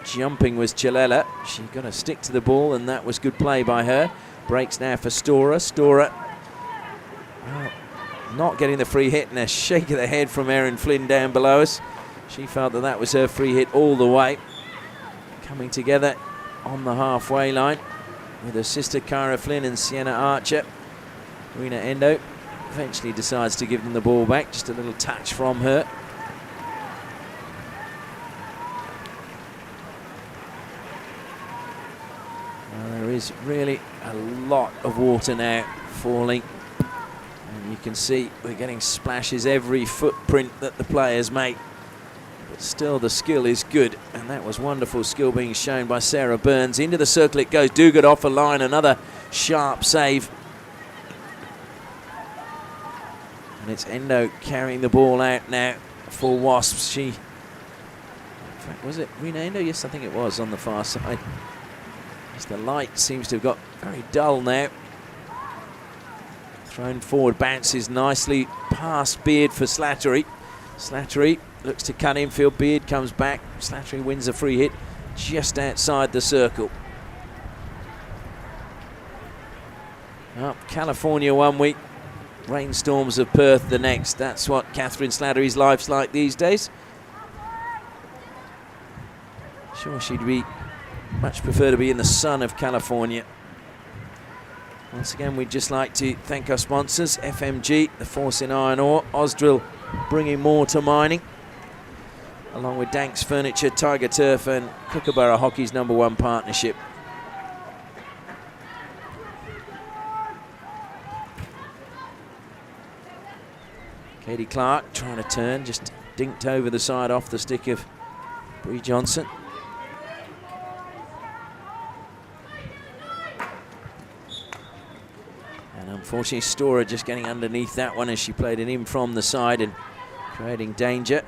Jumping was Chalella. She got to stick to the ball, and that was good play by her. Breaks now for Storer. Storer. Well, not getting the free hit, and a shake of the head from Erin Flynn down below us. She felt that that was her free hit all the way. Coming together on the halfway line with her sister Cara Flynn and Sienna Archer. Rena Endo eventually decides to give them the ball back. Just a little touch from her. There is really a lot of water now falling. And you can see we're getting splashes every footprint that the players make. But still the skill is good, and that was wonderful skill being shown by Sarah Burns. Into the circle it goes. Duguid off a line, another sharp save. And it's Endo carrying the ball out now for Wasps. In fact, was it Rena Endo? Yes, I think it was, on the far side. As the light seems to have got very dull now. Thrown forward, bounces nicely past Beard for Slattery. Slattery looks to cut infield. Beard comes back. Slattery wins a free hit just outside the circle. Up California one week, rainstorms of Perth the next. That's what Catherine Slattery's life's like these days. Sure, she'd much prefer to be in the sun of California. Once again, we'd just like to thank our sponsors, FMG, the Force in Iron Ore, Ausdrill, bringing more to mining, along with Danks Furniture, Tiger Turf and Kookaburra Hockey's #1 partnership. Katie Clark trying to turn, just dinked over the side off the stick of Bree Johnson. And unfortunately Storer just getting underneath that one as she played it in from the side and creating danger.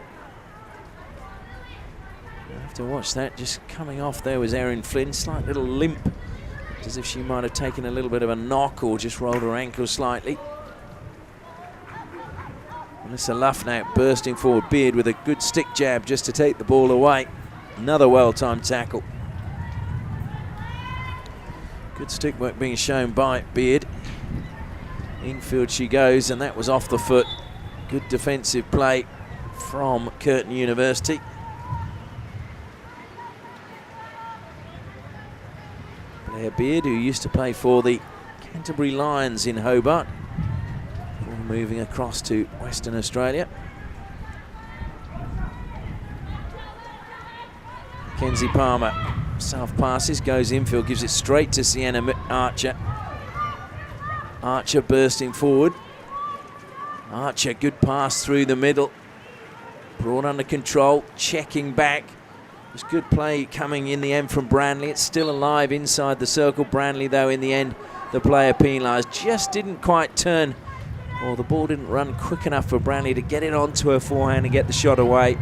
I have to watch that. Just coming off there was Erin Flynn, slight little limp, as if she might have taken a little bit of a knock or just rolled her ankle slightly. Melissa Luff now bursting forward. Beard with a good stick jab just to take the ball away. Another well-timed tackle. Good stick work being shown by Beard. Infield she goes, and that was off the foot. Good defensive play from Curtin University. Blair Beard, who used to play for the Canterbury Lions in Hobart, moving across to Western Australia. Kenzie Palmer, south passes, goes infield, gives it straight to Sienna Archer. Archer bursting forward. Archer, good pass through the middle. Brought under control, checking back. It was good play coming in the end from Branley. It's still alive inside the circle. Branley, though, in the end, the player penalised. Just didn't quite turn, or the ball didn't run quick enough for Branley to get it onto her forehand and get the shot away.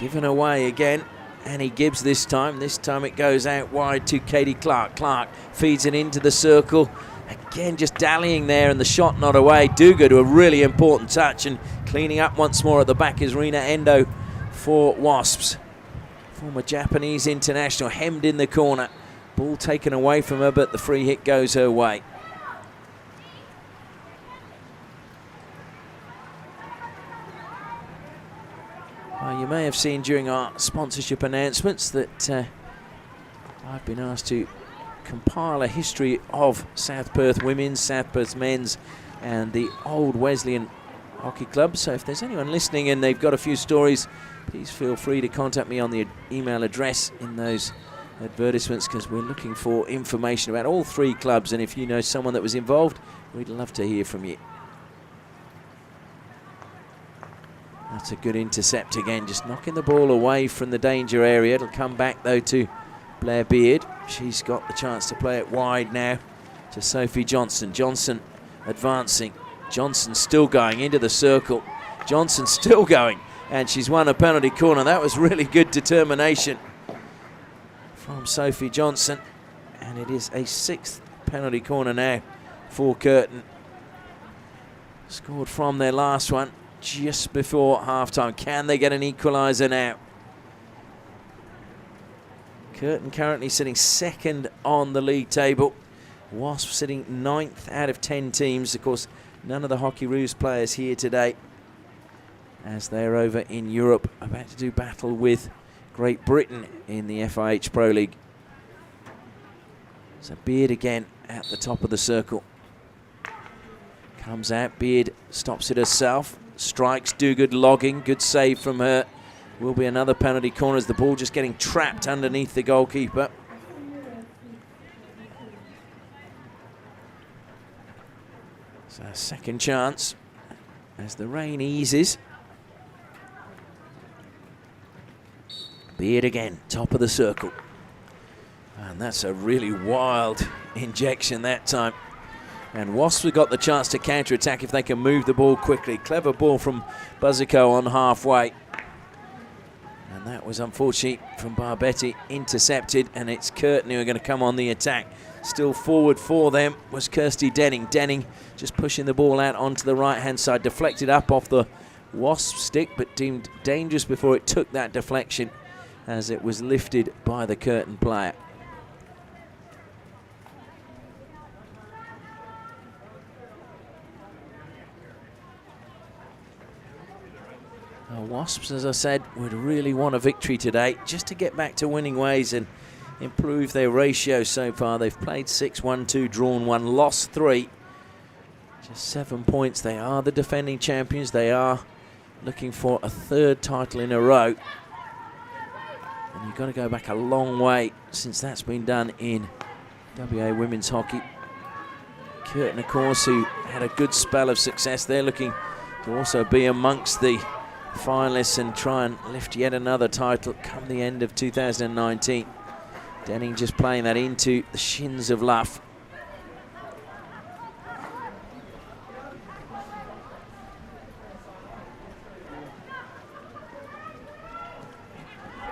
Given away again. Annie Gibbs this time. This time it goes out wide to Katie Clark. Clark feeds it into the circle. Again, just dallying there and the shot not away. Duguid to a really important touch, and cleaning up once more at the back is Rena Endo for Wasps. Former Japanese international, hemmed in the corner. Ball taken away from her, but the free hit goes her way. Well, you may have seen during our sponsorship announcements that I've been asked to compile a history of South Perth women's, South Perth men's and the old Wesleyan Hockey Club. So if there's anyone listening and they've got a few stories, please feel free to contact me on the email address in those advertisements, because we're looking for information about all three clubs, and if you know someone that was involved, we'd love to hear from you. That's a good intercept again, just knocking the ball away from the danger area. It'll come back though to Blair Beard. She's got the chance to play it wide now to Sophie Johnson. Johnson advancing. Johnson still going into the circle. Johnson still going, and she's won a penalty corner. That was really good determination from Sophie Johnson, and it is a 6th penalty corner now for Curtin. Scored from their last one just before halftime. Can they get an equaliser now? Curtin currently sitting 2nd on the league table. Wasps sitting 9th out of 10 teams. Of course, none of the Hockeyroos players here today, as they're over in Europe about to do battle with Great Britain in the FIH Pro League. So Beard again at the top of the circle. Comes out, Beard stops it herself. Strikes, do good logging, good save from her. Will be another penalty corner as the ball just getting trapped underneath the goalkeeper. So second chance as the rain eases. Beard again, top of the circle. And that's a really wild injection that time. And Wasps have got the chance to counter-attack if they can move the ball quickly. Clever ball from Buzzico on halfway. And that was unfortunately from Barbetti intercepted, and it's Curtin who are going to come on the attack. Still forward for them was Kirsty Denning. Denning just pushing the ball out onto the right-hand side, deflected up off the Wasp stick, but deemed dangerous before it took that deflection as it was lifted by the Curtin player. Wasps, as I said, would really want a victory today just to get back to winning ways and improve their ratio so far. They've played 6, 1, 2, drawn 1, lost 3. Just 7 points. They are the defending champions. They are looking for a 3rd title in a row. And you've got to go back a long way since that's been done in WA women's hockey. Curtin, of course, who had a good spell of success. They're looking to also be amongst the finalists and try and lift yet another title come the end of 2019. Denning just playing that into the shins of Luff.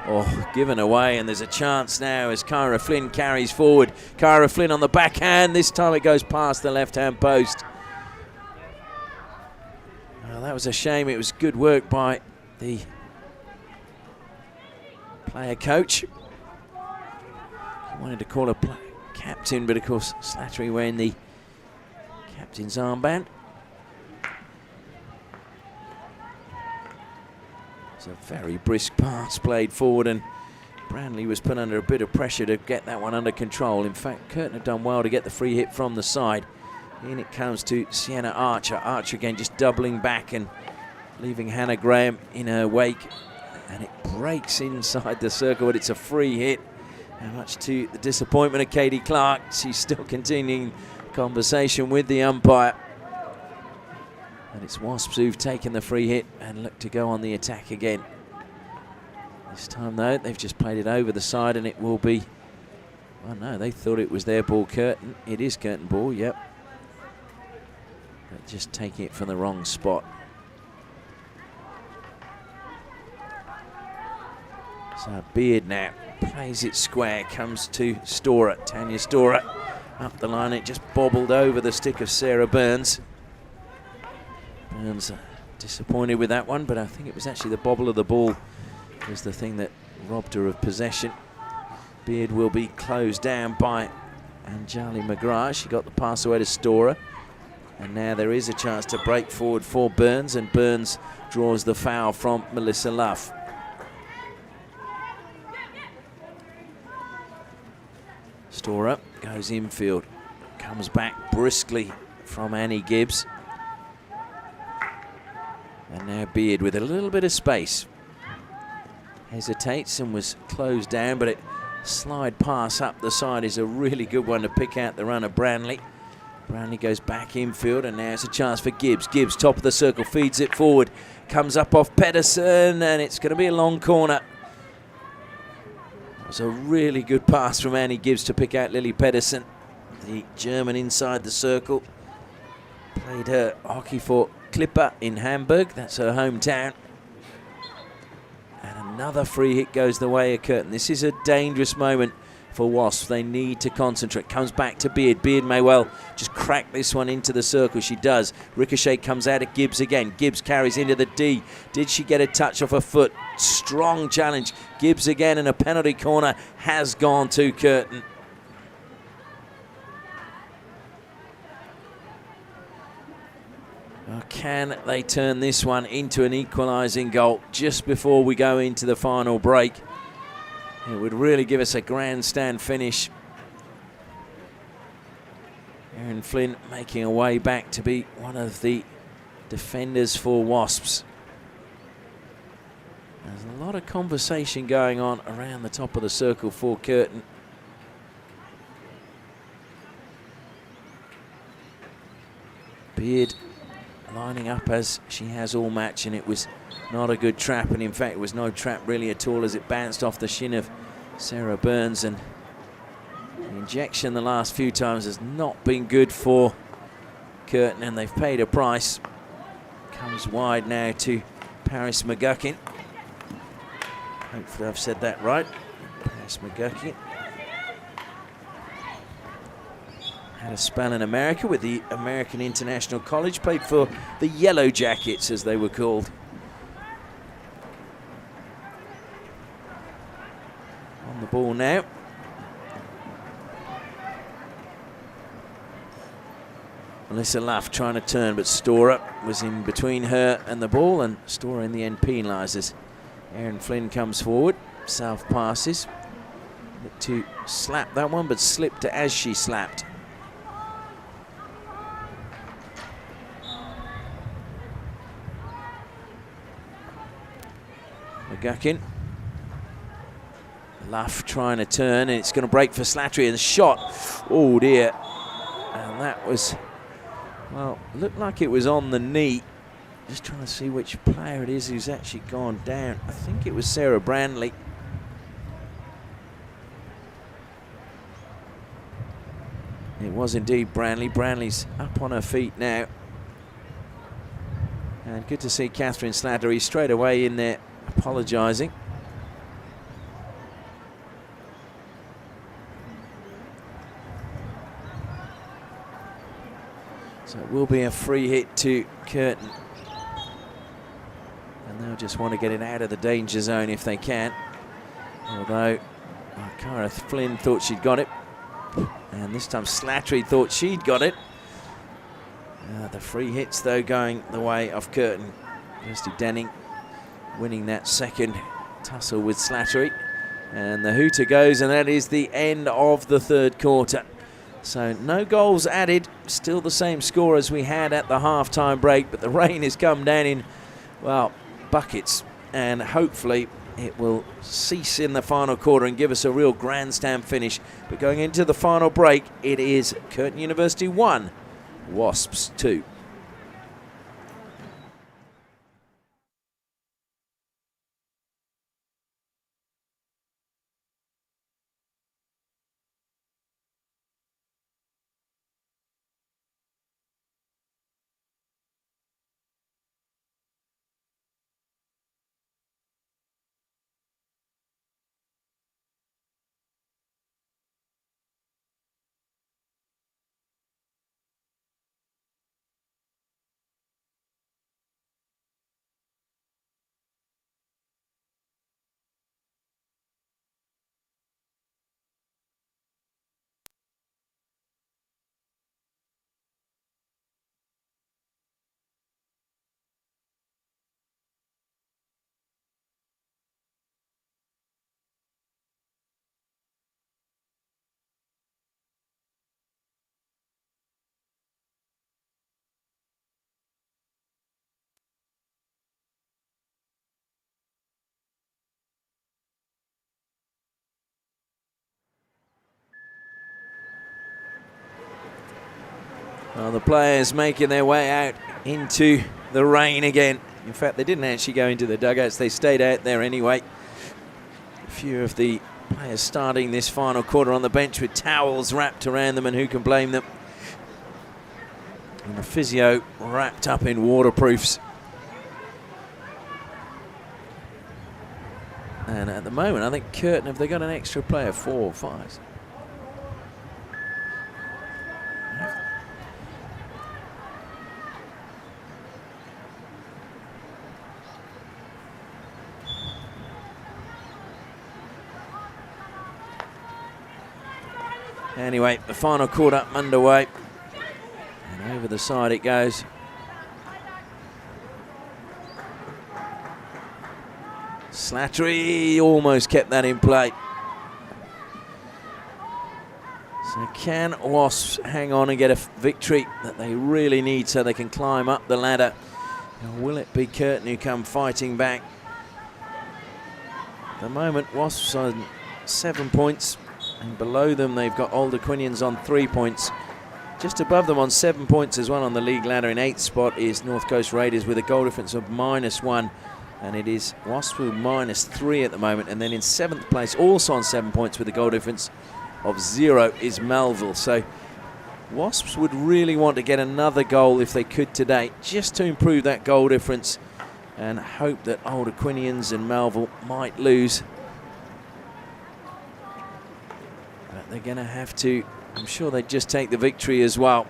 Oh, given away, and there's a chance now as Kyra Flynn carries forward. Kyra Flynn on the backhand. This time it goes past the left-hand post. Well, that was a shame. It was good work by the player coach. He wanted to call a captain, but of course Slattery wearing the captain's armband. It's a very brisk pass played forward, and Branley was put under a bit of pressure to get that one under control. In fact, Curtin had done well to get the free hit from the side. In it comes to Sienna Archer. Archer again just doubling back and leaving Hannah Graham in her wake. And it breaks inside the circle, but it's a free hit. And much to the disappointment of Katie Clark, she's still continuing conversation with the umpire. And it's Wasps who've taken the free hit and look to go on the attack again. This time, though, they've just played it over the side, and it will be... Oh, no, they thought it was their ball, Curtin. It is Curtin ball, yep. But just taking it from the wrong spot. So Beard now plays it square, comes to Storer, Tanya Storer up the line. It just bobbled over the stick of Sarah Burns. Burns disappointed with that one, but I think it was actually the bobble of the ball was the thing that robbed her of possession. Beard will be closed down by Anjali McGrath. She got the pass away to Storer. And now there is a chance to break forward for Burns, and Burns draws the foul from Melissa Luff. Storer goes infield, comes back briskly from Annie Gibbs. And now Beard with a little bit of space. Hesitates and was closed down, but it slide pass up the side is a really good one to pick out the runner, Branley. Branley goes back infield, and now it's a chance for Gibbs. Gibbs, top of the circle, feeds it forward. Comes up off Pedersen, and it's going to be a long corner. It was a really good pass from Annie Gibbs to pick out Lily Pedersen, the German inside the circle. Played her hockey for Clipper in Hamburg. That's her hometown. And another free hit goes the way of Curtin. This is a dangerous moment for Wasps. They need to concentrate. Comes back to Beard. Beard may well just crack this one into the circle. She does. Ricochet comes out at Gibbs again. Gibbs carries into the D. Did she get a touch off her foot? Strong challenge. Gibbs again, and a penalty corner has gone to Curtin. Well, can they turn this one into an equalising goal just before we go into the final break? It would really give us a grandstand finish. Erin Flynn making her way back to be one of the defenders for Wasps. There's a lot of conversation going on around the top of the circle for Curtin. Beard lining up as she has all match, and it was not a good trap, and in fact it was no trap really at all as it bounced off the shin of Sarah Burns, and the injection the last few times has not been good for Curtin, and they've paid a price. Comes wide now to Paris McGuckin. Hopefully I've said that right. Paris McGuckin. Had a spell in America with the American International College, played for the Yellow Jackets as they were called. On the ball now. Melissa Luff trying to turn, but Storer was in between her and the ball, and Storer in the end penalises. Erin Flynn comes forward, south passes. Looked to slap that one, but slipped as she slapped. McGuckin. Luff trying to turn, and it's going to break for Slattery, and the shot, oh dear. And that was, well, looked like it was on the knee. Just trying to see which player it is who's actually gone down. I think it was Sarah Brandley. It was indeed Brandley. Brandley's up on her feet now. And good to see Catherine Slattery straight away in there apologising. So it will be a free hit to Curtin. And they'll just want to get it out of the danger zone if they can. Although Cara Flynn thought she'd got it. And this time Slattery thought she'd got it. The free hits though going the way of Curtin. Kirsty Denning winning that second tussle with Slattery. And the hooter goes, and that is the end of the third quarter. So no goals added, still the same score as we had at the half-time break, but the rain has come down in, well, buckets, and hopefully it will cease in the final quarter and give us a real grandstand finish. But going into the final break, it is Curtin University 1, Wasps 2. Well, the players making their way out into the rain again. In fact, they didn't actually go into the dugouts. They stayed out there anyway. A few of the players starting this final quarter on the bench with towels wrapped around them, and who can blame them? And the physio wrapped up in waterproofs. And at the moment, I think Curtin, have they got an extra player? 4 or 5? Anyway, the final quarter underway. And over the side it goes. Slattery almost kept that in play. So can Wasps hang on and get a victory that they really need so they can climb up the ladder? Or will it be Curtin who come fighting back? At the moment, Wasps on 7 points, and below them they've got Old Aquinians on 3 points. Just above them on 7 points as well on the league ladder in 8th spot is North Coast Raiders with a goal difference of -1, and it is Wasps with -3 at the moment. And then in 7th place, also on 7 points with a goal difference of 0, is Melville. So Wasps would really want to get another goal if they could today, just to improve that goal difference, and hope that Old Aquinians and Melville might lose. But they're going to have to, I'm sure they'd just take the victory as well.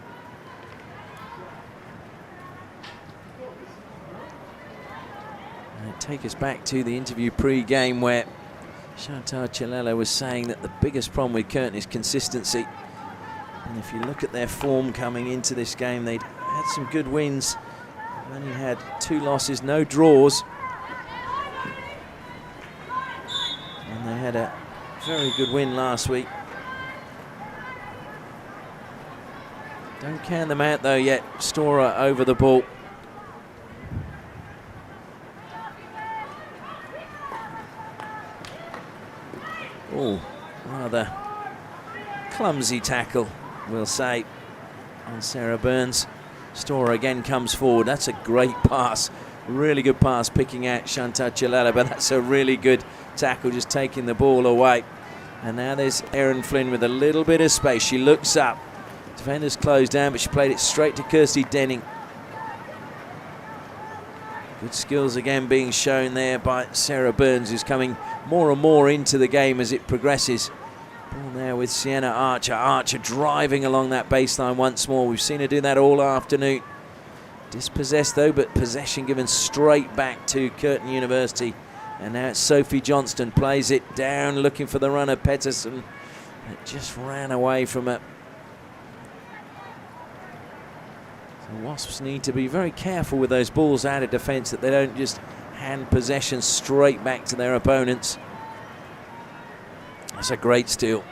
And take us back to the interview pre-game where Chantal Chilella was saying that the biggest problem with Curtin is consistency. And if you look at their form coming into this game, they'd had some good wins. They've only had 2 losses, no draws. And they had a very good win last week. Don't count them out though yet. Storer over the ball. Oh, rather clumsy tackle, we'll say, on Sarah Burns. Storer again comes forward. That's a great pass. Really good pass, picking out Chantal Chilella, but that's a really good tackle, just taking the ball away. And now there's Erin Flynn with a little bit of space. She looks up. Defenders closed down, but she played it straight to Kirsty Denning. Good skills again being shown there by Sarah Burns, who's coming more and more into the game as it progresses. Ball there with Sienna Archer. Archer driving along that baseline once more. We've seen her do that all afternoon. Dispossessed though, but possession given straight back to Curtin University. And now it's Sophie Johnston, plays it down, looking for the runner, Pettersson. It just ran away from it. The Wasps need to be very careful with those balls out of defence, that they don't just hand possession straight back to their opponents. That's a great steal.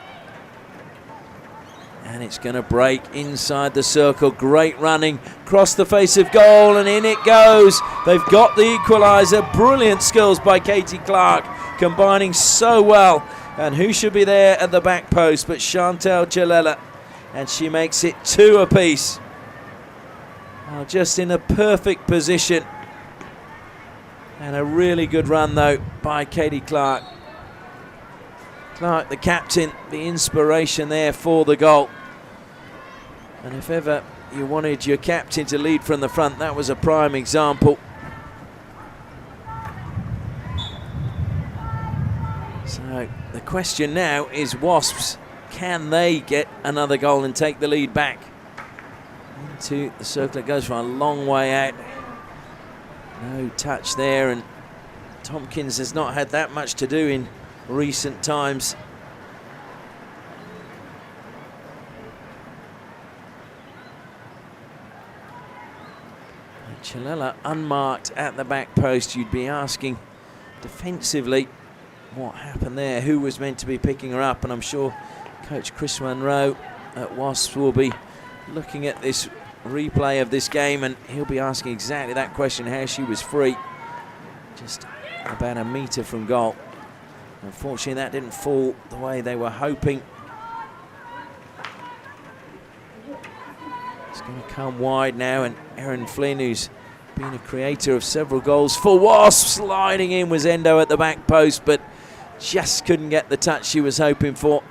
And it's going to break inside the circle. Great running, across the face of goal, and in it goes. They've got the equaliser. Brilliant skills by Katie Clark, combining so well. And who should be there at the back post but Chantal Chilella? And she makes it 2 apiece. Oh, just in a perfect position. And a really good run though by Katie Clark. Clark, the captain, the inspiration there for the goal. And if ever you wanted your captain to lead from the front, that was a prime example. So the question now is Wasps, can they get another goal and take the lead back? Into the circle it goes for a long way out. No touch there, and Tompkins has not had that much to do in recent times. Chilella unmarked at the back post. You'd be asking defensively what happened there, who was meant to be picking her up, and I'm sure Coach Chris Munro at Wasps will be looking at this replay of this game, and he'll be asking exactly that question, how she was free just about a metre from goal. Unfortunately that didn't fall the way they were hoping. It's going to come wide now, and Erin Flynn, who's been a creator of several goals for Wasps, sliding in was Endo at the back post, but just couldn't get the touch she was hoping for.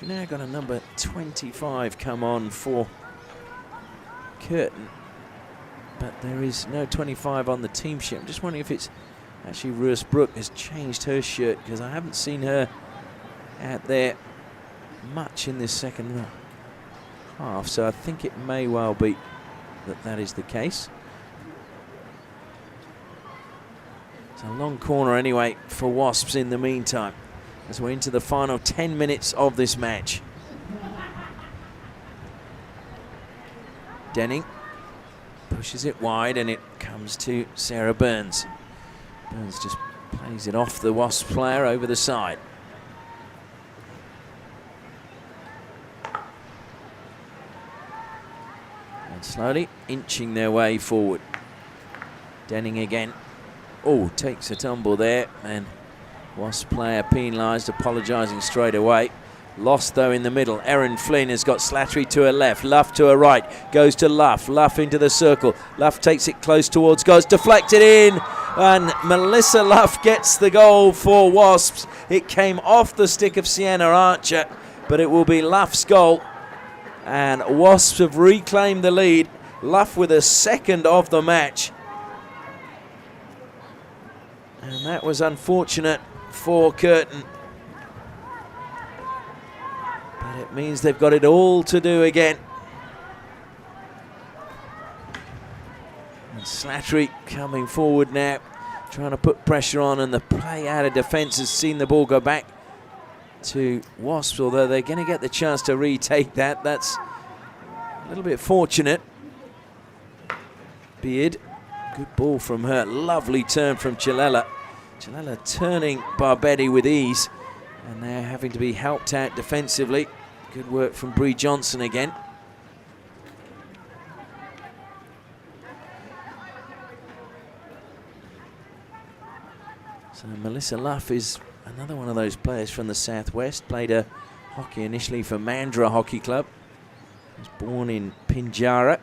We've now got a number 25 come on for Curtin, but there is no 25 on the team sheet. I'm just wondering if it's actually Ruth Brooke has changed her shirt, because I haven't seen her out there much in this second half, so I think it may well be that that is the case. It's a long corner anyway for Wasps in the meantime, as we're into the final 10 minutes of this match. Denning pushes it wide, and it comes to Sarah Burns. Burns just Plays it off the Wasps player over the side. And slowly inching their way forward. Denning again. Oh, takes a tumble there, and Wasp player penalised, apologising straight away. Lost though in the middle. Erin Flynn has got Slattery to her left, Luff to her right, goes to Luff, Luff into the circle. Luff takes it close towards goals, deflected in, and Melissa Luff gets the goal for Wasps. It came off the stick of Sienna Archer, but it will be Luff's goal, and Wasps have reclaimed the lead. Luff with a second of the match, and that was unfortunate for Curtin. But it means they've got it all to do again. And Slattery coming forward now, trying to put pressure on, and the play out of defence has seen the ball go back to Wasps, although they're going to get the chance to retake that. That's a little bit fortunate. Beard, good ball from her. Lovely turn from Chilela. Chilela turning Barbetti with ease, and they're having to be helped out defensively. Good work from Bree Johnson again. So Melissa Luff is another one of those players from the Southwest. Played a hockey initially for Mandurah Hockey Club. Was born in Pinjarra.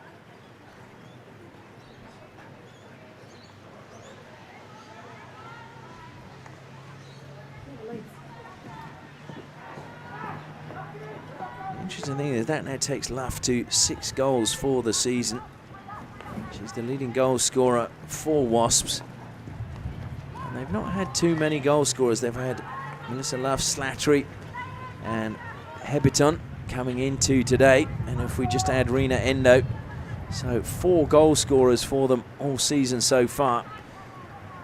Interesting thing is that now takes Luff to 6 goals for the season. She's the leading goal scorer for Wasps. And they've not had too many goal scorers. They've had Melissa Luff, Slattery and Hebiton coming into today. And if we just add Rena Endo, so 4 goal scorers for them all season so far.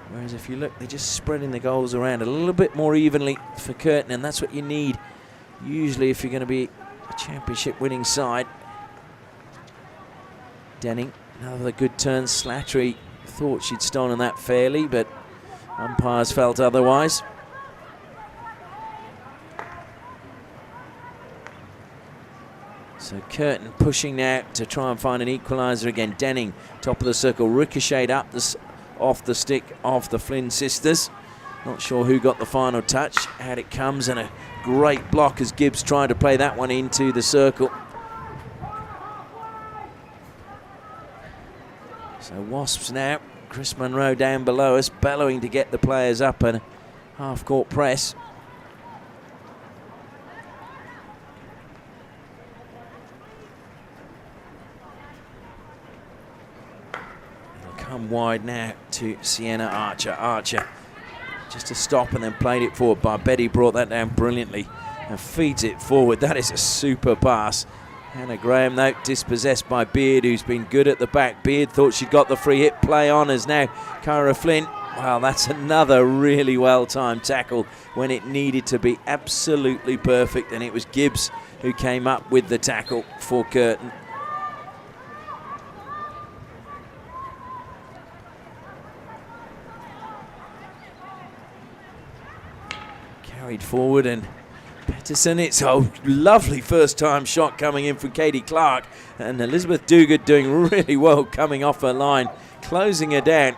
Whereas if you look, they're just spreading the goals around a little bit more evenly for Curtin, and that's what you need usually if you're going to be a championship winning side. Denning, another good turn. Slattery thought she'd stolen that fairly, but umpires felt otherwise. So Curtin pushing now to try and find an equaliser again. Denning, top of the circle, ricocheted up off the stick of the Flynn sisters. Not sure who got the final touch. Out it comes, and a great block as Gibbs tried to play that one into the circle. So Wasps now, Chris Munro down below us, bellowing to get the players up, and a half-court press. It'll come wide now to Sienna Archer. Archer just to stop and then played it forward. Barbetti brought that down brilliantly and feeds it forward. That is a super pass. Hannah Graham, though, dispossessed by Beard, who's been good at the back. Beard thought she'd got the free hit. Play on as now Cara Flynn. Wow, that's another really well-timed tackle when it needed to be absolutely perfect, and it was Gibbs who came up with the tackle for Curtin. Carried forward, and Peterson, it's a lovely first-time shot coming in from Katie Clark, and Elizabeth Duguid doing really well coming off her line, closing her down.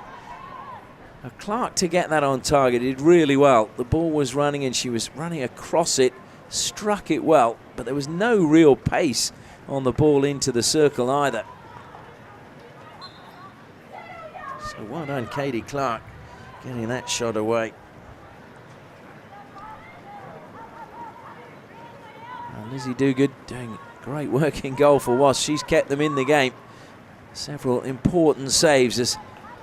Now Clark, to get that on target, did really well. The ball was running and she was running across it, struck it well, but there was no real pace on the ball into the circle either. So well done, Katie Clark, getting that shot away. Lizzie Duguid doing great work in goal for Wasps. She's kept them in the game. Several important saves as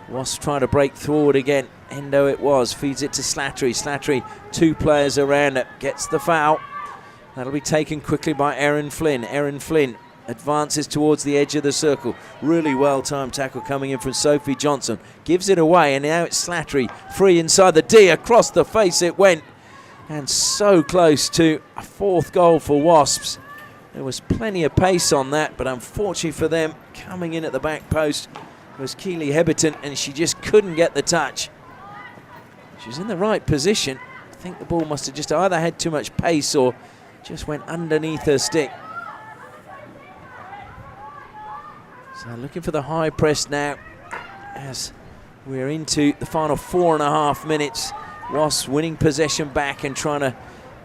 Wasps trying to break forward again. Endo it was, feeds it to Slattery. Slattery, 2 players around it, gets the foul. That'll be taken quickly by Erin Flynn. Erin Flynn advances towards the edge of the circle. Really well-timed tackle coming in from Sophie Johnson. Gives it away, and now it's Slattery. Free inside the D, across the face it went. And so close to a 4th goal for Wasps. There was plenty of pace on that, but unfortunately for them, coming in at the back post was Keely Heberton, and she just couldn't get the touch. She was in the right position. I think the ball must have just either had too much pace or just went underneath her stick. So looking for the high press now as we're into the final 4.5 minutes. Wasps winning possession back and trying to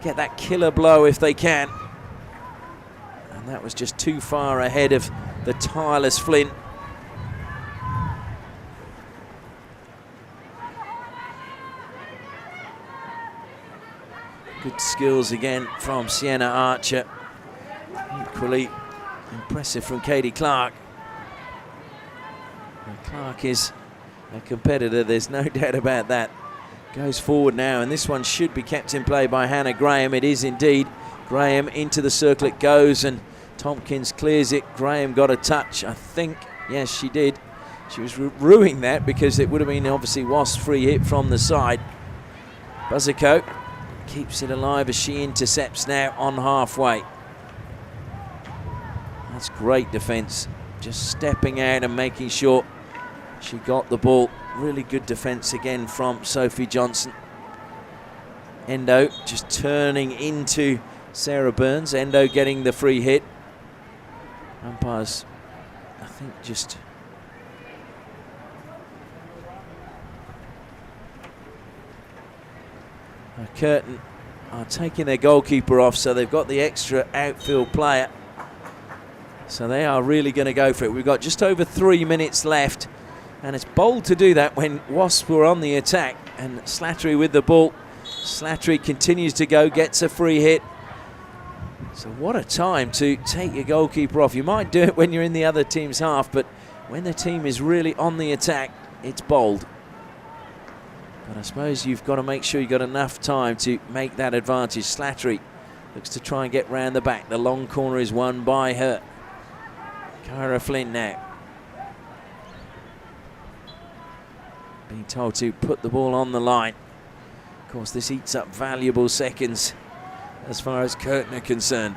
get that killer blow if they can. And that was just too far ahead of the tireless Flint. Good skills again from Sienna Archer. Equally impressive from Katie Clark. And Clark is a competitor, there's no doubt about that. Goes forward now, and this one should be kept in play by Hannah Graham. It is indeed. Graham into the circle it goes, and Tompkins clears it. Graham got a touch, I think. Yes, she did. She was ruining that because it would have been obviously Wasps free hit from the side. Buzzercoat keeps it alive as she intercepts now on halfway. That's great defence. Just stepping out and making sure she got the ball. Really good defence again from Sophie Johnson. Endo just turning into Sarah Burns. Endo getting the free hit. Umpires, I think, just Curtin are taking their goalkeeper off, so they've got the extra outfield player. So they are really going to go for it. We've got just over 3 minutes left, and it's bold to do that when Wasps were on the attack. And Slattery with the ball. Slattery continues to go, gets a free hit. So what a time to take your goalkeeper off. You might do it when you're in the other team's half, but when the team is really on the attack, it's bold. But I suppose you've got to make sure you've got enough time to make that advantage. Slattery looks to try and get round the back. The long corner is won by her. Kyra Flynn now. Being told to put the ball on the line. Of course, this eats up valuable seconds as far as Curtin are concerned.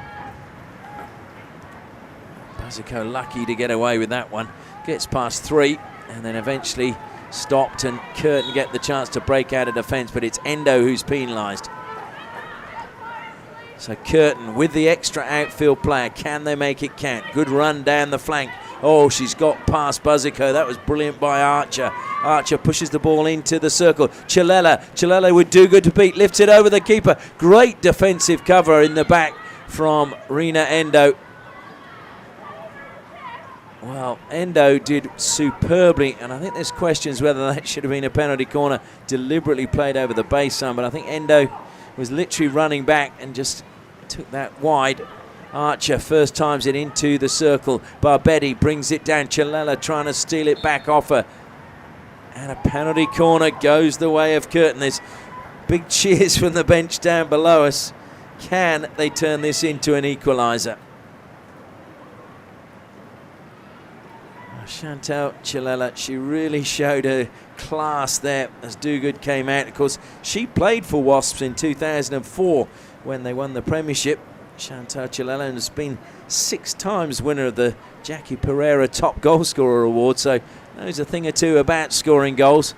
Bazico lucky to get away with that one. Gets past 3 and then eventually stopped, and Curtin get the chance to break out of defence, but it's Endo who's penalised. So Curtin with the extra outfield player. Can they make it count? Good run down the flank. Oh, she's got past Buzico. That was brilliant by Archer. Archer pushes the ball into the circle. Chilella would do good to beat. Lifts it over the keeper. Great defensive cover in the back from Rena Endo. Well, Endo did superbly, and I think there's questions whether that should have been a penalty corner deliberately played over the baseline, but I think Endo was literally running back and just took that wide. Archer first times it into the circle. Barbetti brings it down. Chilella trying to steal it back off her. And a penalty corner goes the way of Curtin. There's big cheers from the bench down below us. Can they turn this into an equaliser? Chantal Chilella, she really showed her class there as Dogood came out. Of course, she played for Wasps in 2004 when they won the Premiership. Chantal Chilella has been 6 times winner of the Jackie Pereira Top Goal Scorer Award, so knows a thing or two about scoring goals.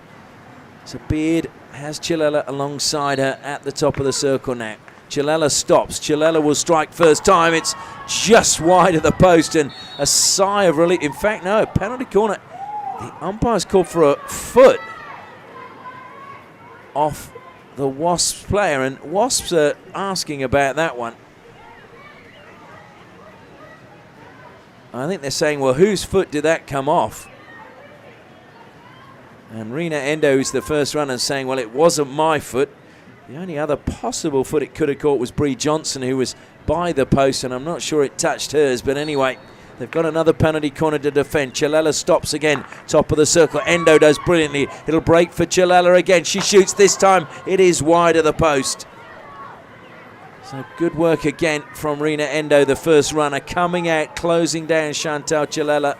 So Beard has Chilella alongside her at the top of the circle now. Chilella stops. Chilella will strike first time. It's just wide of the post, and a sigh of relief. In fact, no, penalty corner. The umpire's called for a foot off the Wasps player, and Wasps are asking about that one. I think they're saying, well, whose foot did that come off? And Rena Endo, who's the first runner, saying, well, it wasn't my foot. The only other possible foot it could have caught was Bree Johnson, who was by the post, and I'm not sure it touched hers. But anyway, they've got another penalty corner to defend. Chilella stops again, top of the circle. Endo does brilliantly. It'll break for Chilella again. She shoots this time. It is wide of the post. So good work again from Rena Endo, the first runner, coming out, closing down Chantal Chilella.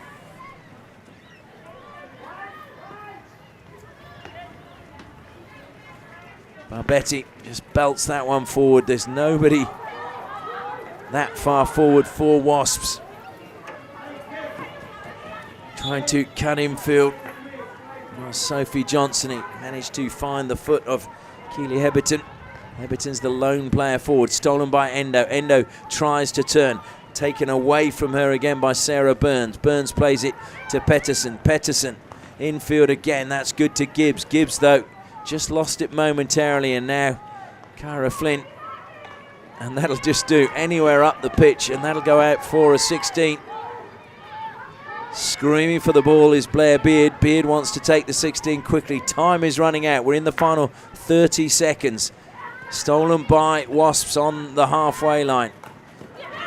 Barbetti just belts that one forward. There's nobody that far forward for Wasps. Trying to cut infield. Oh, Sophie Johnson managed to find the foot of Keely Heberton. Heberton's the lone player forward, stolen by Endo. Endo tries to turn, taken away from her again by Sarah Burns. Burns plays it to Petterson. Petterson infield again, that's good to Gibbs. Gibbs, though, just lost it momentarily, and now Cara Flint. And that'll just do anywhere up the pitch, and that'll go out for a 16. Screaming for the ball is Blair Beard. Beard wants to take the 16 quickly. Time is running out. We're in the final 30 seconds. Stolen by Wasps on the halfway line.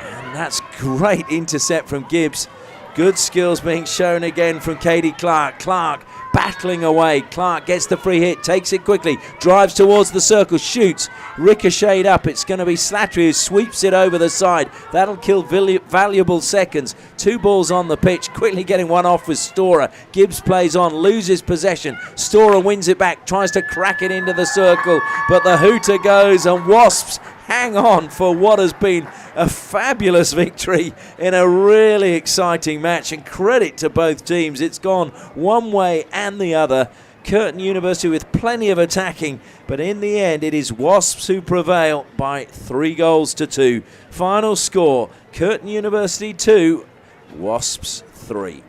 And that's great intercept from Gibbs. Good skills being shown again from Katie Clark. Clark battling away. Clark gets the free hit, takes it quickly, drives towards the circle, shoots, ricocheted up. It's going to be Slattery who sweeps it over the side. That'll kill valuable seconds. 2 balls on the pitch, quickly getting one off with Storer. Gibbs plays on, loses possession. Storer wins it back, tries to crack it into the circle, but the hooter goes, and Wasps hang on for what has been a fabulous victory in a really exciting match, and credit to both teams. It's gone one way and the other. Curtin University with plenty of attacking, but in the end it is Wasps who prevail by 3 goals to 2. Final score, Curtin University 2, Wasps 3.